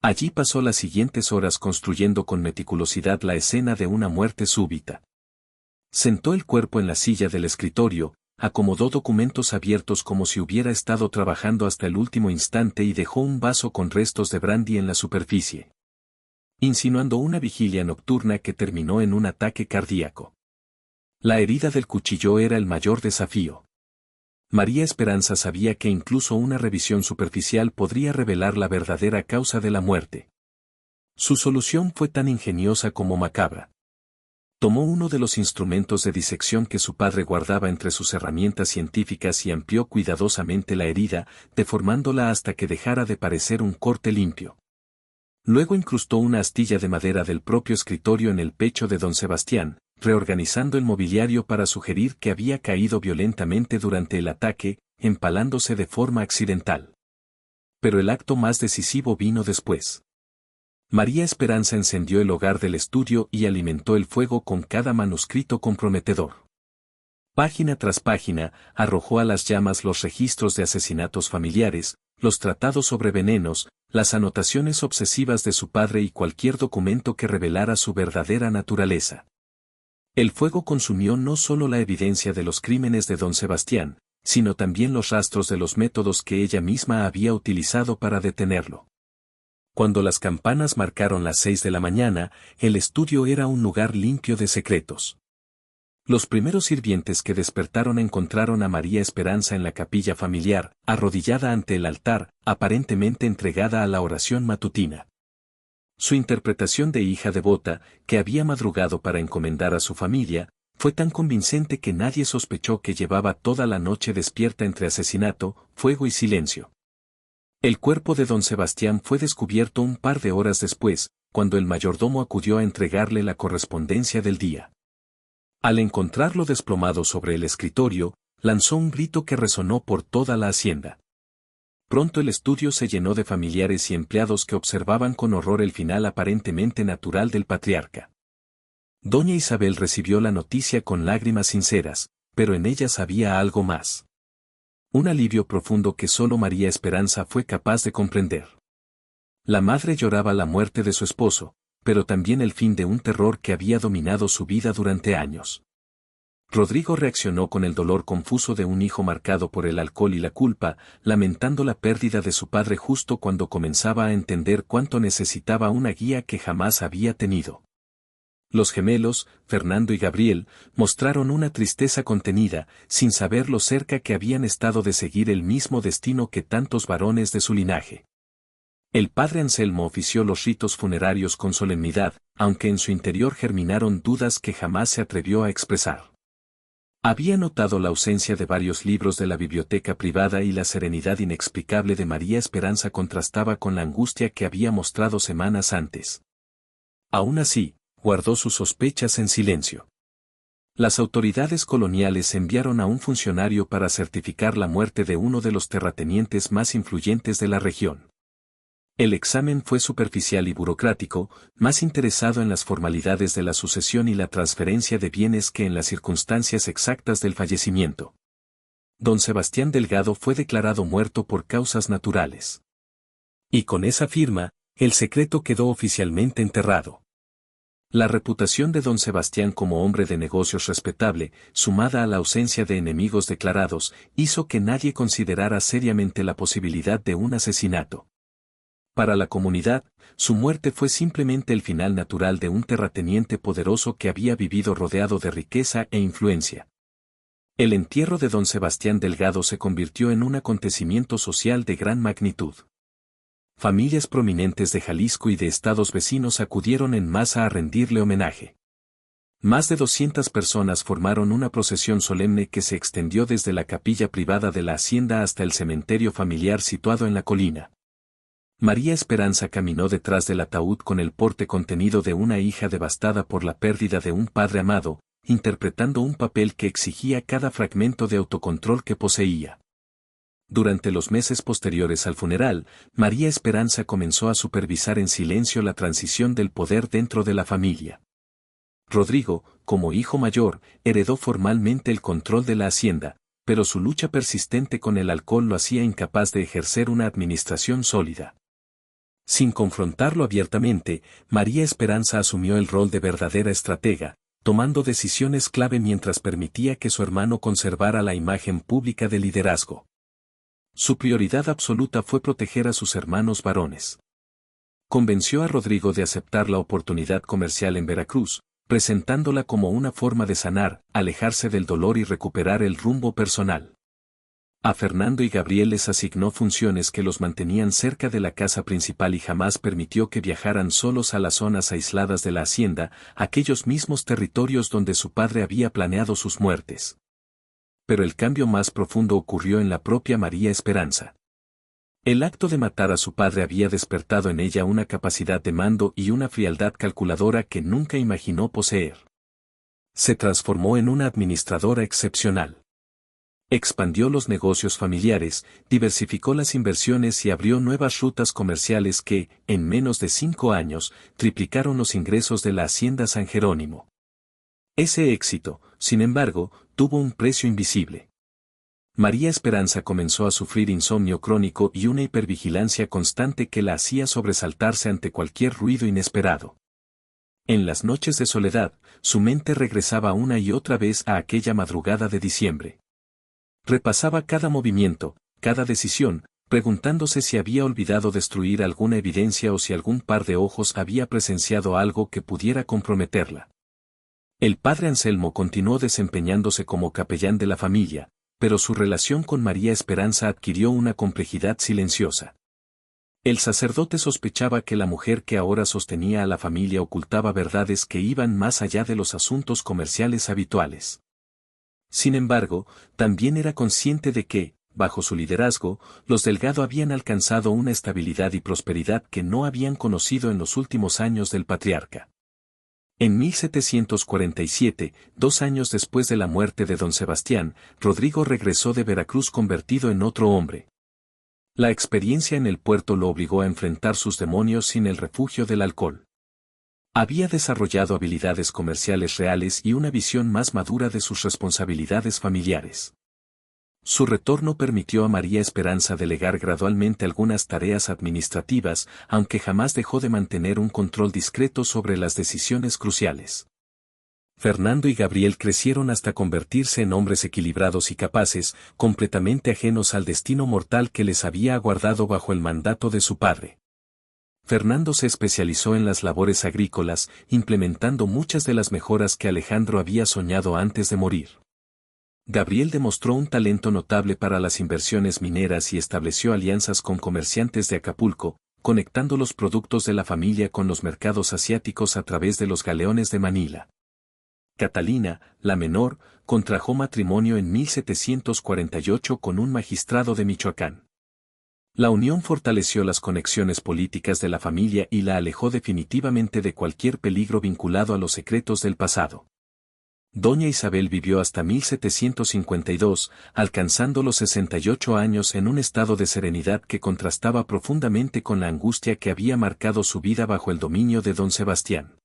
Allí pasó las siguientes horas construyendo con meticulosidad la escena de una muerte súbita. Sentó el cuerpo en la silla del escritorio, acomodó documentos abiertos como si hubiera estado trabajando hasta el último instante y dejó un vaso con restos de brandy en la superficie, insinuando una vigilia nocturna que terminó en un ataque cardíaco. La herida del cuchillo era el mayor desafío. María Esperanza sabía que incluso una revisión superficial podría revelar la verdadera causa de la muerte. Su solución fue tan ingeniosa como macabra. Tomó uno de los instrumentos de disección que su padre guardaba entre sus herramientas científicas y amplió cuidadosamente la herida, deformándola hasta que dejara de parecer un corte limpio. Luego incrustó una astilla de madera del propio escritorio en el pecho de don Sebastián, reorganizando el mobiliario para sugerir que había caído violentamente durante el ataque, empalándose de forma accidental. Pero el acto más decisivo vino después. María Esperanza encendió el hogar del estudio y alimentó el fuego con cada manuscrito comprometedor. Página tras página, arrojó a las llamas los registros de asesinatos familiares, los tratados sobre venenos, las anotaciones obsesivas de su padre y cualquier documento que revelara su verdadera naturaleza. El fuego consumió no solo la evidencia de los crímenes de don Sebastián, sino también los rastros de los métodos que ella misma había utilizado para detenerlo. Cuando las campanas marcaron las 6 de la mañana, el estudio era un lugar limpio de secretos. Los primeros sirvientes que despertaron encontraron a María Esperanza en la capilla familiar, arrodillada ante el altar, aparentemente entregada a la oración matutina. Su interpretación de hija devota, que había madrugado para encomendar a su familia, fue tan convincente que nadie sospechó que llevaba toda la noche despierta entre asesinato, fuego y silencio. El cuerpo de don Sebastián fue descubierto un par de horas después, cuando el mayordomo acudió a entregarle la correspondencia del día. Al encontrarlo desplomado sobre el escritorio, lanzó un grito que resonó por toda la hacienda. Pronto el estudio se llenó de familiares y empleados que observaban con horror el final aparentemente natural del patriarca. Doña Isabel recibió la noticia con lágrimas sinceras, pero en ellas había algo más. Un alivio profundo que solo María Esperanza fue capaz de comprender. La madre lloraba la muerte de su esposo, pero también el fin de un terror que había dominado su vida durante años. Rodrigo reaccionó con el dolor confuso de un hijo marcado por el alcohol y la culpa, lamentando la pérdida de su padre justo cuando comenzaba a entender cuánto necesitaba una guía que jamás había tenido. Los gemelos, Fernando y Gabriel, mostraron una tristeza contenida, sin saber lo cerca que habían estado de seguir el mismo destino que tantos varones de su linaje. El padre Anselmo ofició los ritos funerarios con solemnidad, aunque en su interior germinaron dudas que jamás se atrevió a expresar. Había notado la ausencia de varios libros de la biblioteca privada y la serenidad inexplicable de María Esperanza contrastaba con la angustia que había mostrado semanas antes. Aún así, guardó sus sospechas en silencio. Las autoridades coloniales enviaron a un funcionario para certificar la muerte de uno de los terratenientes más influyentes de la región. El examen fue superficial y burocrático, más interesado en las formalidades de la sucesión y la transferencia de bienes que en las circunstancias exactas del fallecimiento. Don Sebastián Delgado fue declarado muerto por causas naturales. Y con esa firma, el secreto quedó oficialmente enterrado. La reputación de don Sebastián como hombre de negocios respetable, sumada a la ausencia de enemigos declarados, hizo que nadie considerara seriamente la posibilidad de un asesinato. Para la comunidad, su muerte fue simplemente el final natural de un terrateniente poderoso que había vivido rodeado de riqueza e influencia. El entierro de don Sebastián Delgado se convirtió en un acontecimiento social de gran magnitud. Familias prominentes de Jalisco y de estados vecinos acudieron en masa a rendirle homenaje. Más de 200 personas formaron una procesión solemne que se extendió desde la capilla privada de la hacienda hasta el cementerio familiar situado en la colina. María Esperanza caminó detrás del ataúd con el porte contenido de una hija devastada por la pérdida de un padre amado, interpretando un papel que exigía cada fragmento de autocontrol que poseía. Durante los meses posteriores al funeral, María Esperanza comenzó a supervisar en silencio la transición del poder dentro de la familia. Rodrigo, como hijo mayor, heredó formalmente el control de la hacienda, pero su lucha persistente con el alcohol lo hacía incapaz de ejercer una administración sólida. Sin confrontarlo abiertamente, María Esperanza asumió el rol de verdadera estratega, tomando decisiones clave mientras permitía que su hermano conservara la imagen pública de liderazgo. Su prioridad absoluta fue proteger a sus hermanos varones. Convenció a Rodrigo de aceptar la oportunidad comercial en Veracruz, presentándola como una forma de sanar, alejarse del dolor y recuperar el rumbo personal. A Fernando y Gabriel les asignó funciones que los mantenían cerca de la casa principal y jamás permitió que viajaran solos a las zonas aisladas de la hacienda, aquellos mismos territorios donde su padre había planeado sus muertes. Pero el cambio más profundo ocurrió en la propia María Esperanza. El acto de matar a su padre había despertado en ella una capacidad de mando y una frialdad calculadora que nunca imaginó poseer. Se transformó en una administradora excepcional. Expandió los negocios familiares, diversificó las inversiones y abrió nuevas rutas comerciales que, en menos de 5 años, triplicaron los ingresos de la Hacienda San Jerónimo. Ese éxito, sin embargo, tuvo un precio invisible. María Esperanza comenzó a sufrir insomnio crónico y una hipervigilancia constante que la hacía sobresaltarse ante cualquier ruido inesperado. En las noches de soledad, su mente regresaba una y otra vez a aquella madrugada de diciembre. Repasaba cada movimiento, cada decisión, preguntándose si había olvidado destruir alguna evidencia o si algún par de ojos había presenciado algo que pudiera comprometerla. El padre Anselmo continuó desempeñándose como capellán de la familia, pero su relación con María Esperanza adquirió una complejidad silenciosa. El sacerdote sospechaba que la mujer que ahora sostenía a la familia ocultaba verdades que iban más allá de los asuntos comerciales habituales. Sin embargo, también era consciente de que, bajo su liderazgo, los Delgado habían alcanzado una estabilidad y prosperidad que no habían conocido en los últimos años del patriarca. En 1747, 2 años después de la muerte de don Sebastián, Rodrigo regresó de Veracruz convertido en otro hombre. La experiencia en el puerto lo obligó a enfrentar sus demonios sin el refugio del alcohol. Había desarrollado habilidades comerciales reales y una visión más madura de sus responsabilidades familiares. Su retorno permitió a María Esperanza delegar gradualmente algunas tareas administrativas, aunque jamás dejó de mantener un control discreto sobre las decisiones cruciales. Fernando y Gabriel crecieron hasta convertirse en hombres equilibrados y capaces, completamente ajenos al destino mortal que les había aguardado bajo el mandato de su padre. Fernando se especializó en las labores agrícolas, implementando muchas de las mejoras que Alejandro había soñado antes de morir. Gabriel demostró un talento notable para las inversiones mineras y estableció alianzas con comerciantes de Acapulco, conectando los productos de la familia con los mercados asiáticos a través de los galeones de Manila. Catalina, la menor, contrajo matrimonio en 1748 con un magistrado de Michoacán. La unión fortaleció las conexiones políticas de la familia y la alejó definitivamente de cualquier peligro vinculado a los secretos del pasado. Doña Isabel vivió hasta 1752, alcanzando los 68 años en un estado de serenidad que contrastaba profundamente con la angustia que había marcado su vida bajo el dominio de don Sebastián.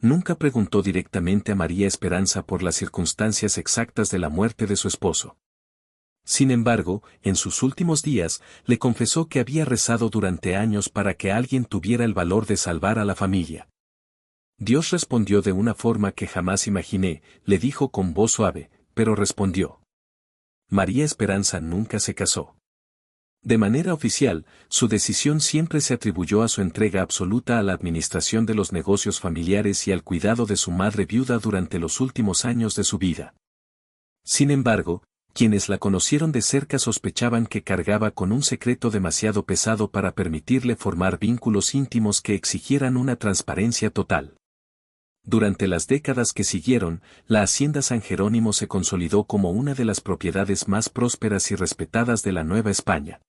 Nunca preguntó directamente a María Esperanza por las circunstancias exactas de la muerte de su esposo. Sin embargo, en sus últimos días, le confesó que había rezado durante años para que alguien tuviera el valor de salvar a la familia. Dios respondió de una forma que jamás imaginé, le dijo con voz suave, pero respondió. María Esperanza nunca se casó. De manera oficial, su decisión siempre se atribuyó a su entrega absoluta a la administración de los negocios familiares y al cuidado de su madre viuda durante los últimos años de su vida. Sin embargo, quienes la conocieron de cerca sospechaban que cargaba con un secreto demasiado pesado para permitirle formar vínculos íntimos que exigieran una transparencia total. Durante las décadas que siguieron, la Hacienda San Jerónimo se consolidó como una de las propiedades más prósperas y respetadas de la Nueva España.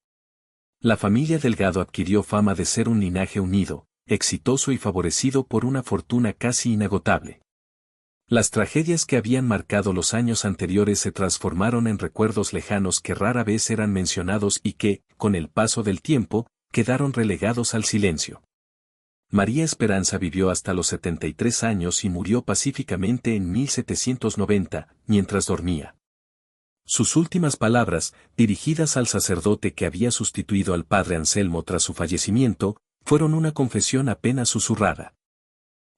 La familia Delgado adquirió fama de ser un linaje unido, exitoso y favorecido por una fortuna casi inagotable. Las tragedias que habían marcado los años anteriores se transformaron en recuerdos lejanos que rara vez eran mencionados y que, con el paso del tiempo, quedaron relegados al silencio. María Esperanza vivió hasta los 73 años y murió pacíficamente en 1790, mientras dormía. Sus últimas palabras, dirigidas al sacerdote que había sustituido al padre Anselmo tras su fallecimiento, fueron una confesión apenas susurrada.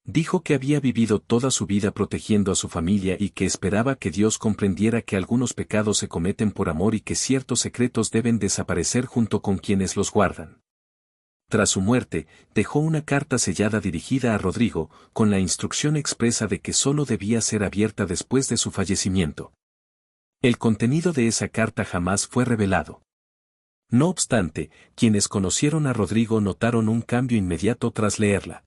Dijo que había vivido toda su vida protegiendo a su familia y que esperaba que Dios comprendiera que algunos pecados se cometen por amor y que ciertos secretos deben desaparecer junto con quienes los guardan. Tras su muerte, dejó una carta sellada dirigida a Rodrigo, con la instrucción expresa de que sólo debía ser abierta después de su fallecimiento. El contenido de esa carta jamás fue revelado. No obstante, quienes conocieron a Rodrigo notaron un cambio inmediato tras leerla.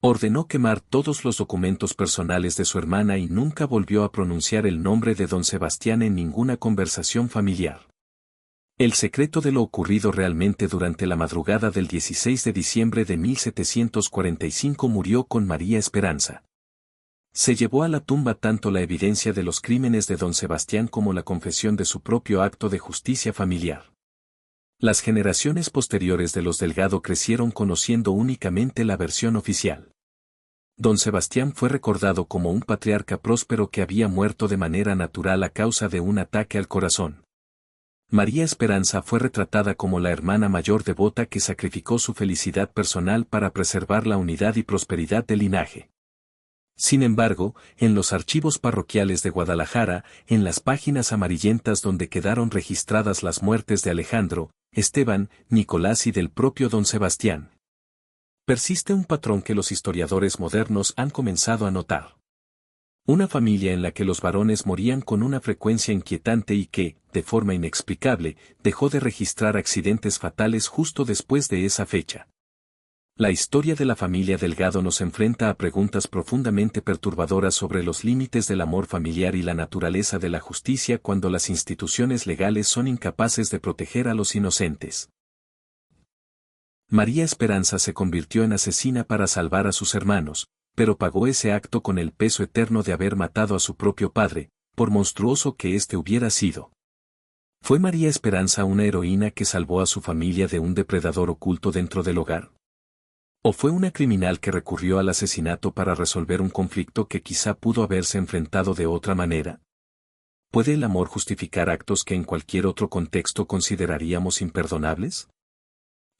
Ordenó quemar todos los documentos personales de su hermana y nunca volvió a pronunciar el nombre de don Sebastián en ninguna conversación familiar. El secreto de lo ocurrido realmente durante la madrugada del 16 de diciembre de 1745 murió con María Esperanza. Se llevó a la tumba tanto la evidencia de los crímenes de don Sebastián como la confesión de su propio acto de justicia familiar. Las generaciones posteriores de los Delgado crecieron conociendo únicamente la versión oficial. Don Sebastián fue recordado como un patriarca próspero que había muerto de manera natural a causa de un ataque al corazón. María Esperanza fue retratada como la hermana mayor devota que sacrificó su felicidad personal para preservar la unidad y prosperidad del linaje. Sin embargo, en los archivos parroquiales de Guadalajara, en las páginas amarillentas donde quedaron registradas las muertes de Alejandro, Esteban, Nicolás y del propio don Sebastián, persiste un patrón que los historiadores modernos han comenzado a notar. Una familia en la que los varones morían con una frecuencia inquietante y que, de forma inexplicable, dejó de registrar accidentes fatales justo después de esa fecha. La historia de la familia Delgado nos enfrenta a preguntas profundamente perturbadoras sobre los límites del amor familiar y la naturaleza de la justicia cuando las instituciones legales son incapaces de proteger a los inocentes. María Esperanza se convirtió en asesina para salvar a sus hermanos, pero pagó ese acto con el peso eterno de haber matado a su propio padre, por monstruoso que éste hubiera sido. ¿Fue María Esperanza una heroína que salvó a su familia de un depredador oculto dentro del hogar? ¿O fue una criminal que recurrió al asesinato para resolver un conflicto que quizá pudo haberse enfrentado de otra manera? ¿Puede el amor justificar actos que en cualquier otro contexto consideraríamos imperdonables?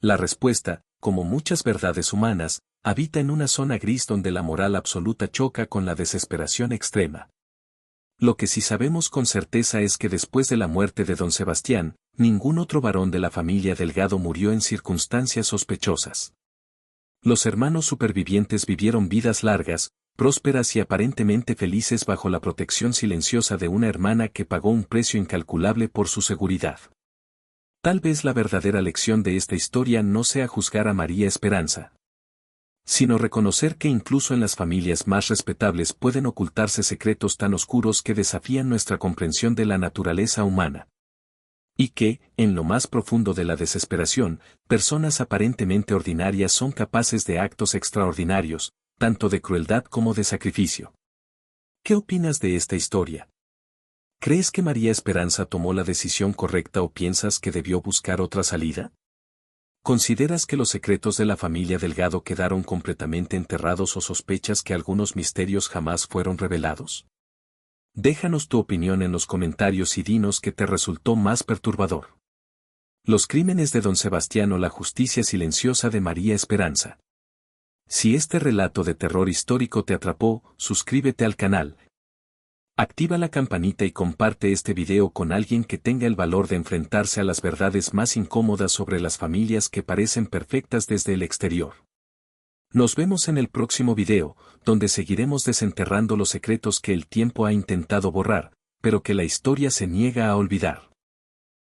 La respuesta, como muchas verdades humanas, habita en una zona gris donde la moral absoluta choca con la desesperación extrema. Lo que sí sabemos con certeza es que después de la muerte de don Sebastián, ningún otro varón de la familia Delgado murió en circunstancias sospechosas. Los hermanos supervivientes vivieron vidas largas, prósperas y aparentemente felices bajo la protección silenciosa de una hermana que pagó un precio incalculable por su seguridad. Tal vez la verdadera lección de esta historia no sea juzgar a María Esperanza, sino reconocer que incluso en las familias más respetables pueden ocultarse secretos tan oscuros que desafían nuestra comprensión de la naturaleza humana. Y que, en lo más profundo de la desesperación, personas aparentemente ordinarias son capaces de actos extraordinarios, tanto de crueldad como de sacrificio. ¿Qué opinas de esta historia? ¿Crees que María Esperanza tomó la decisión correcta o piensas que debió buscar otra salida? ¿Consideras que los secretos de la familia Delgado quedaron completamente enterrados o sospechas que algunos misterios jamás fueron revelados? Déjanos tu opinión en los comentarios y dinos qué te resultó más perturbador: los crímenes de don Sebastián o la justicia silenciosa de María Esperanza. Si este relato de terror histórico te atrapó, suscríbete al canal. Activa la campanita y comparte este video con alguien que tenga el valor de enfrentarse a las verdades más incómodas sobre las familias que parecen perfectas desde el exterior. Nos vemos en el próximo video, donde seguiremos desenterrando los secretos que el tiempo ha intentado borrar, pero que la historia se niega a olvidar.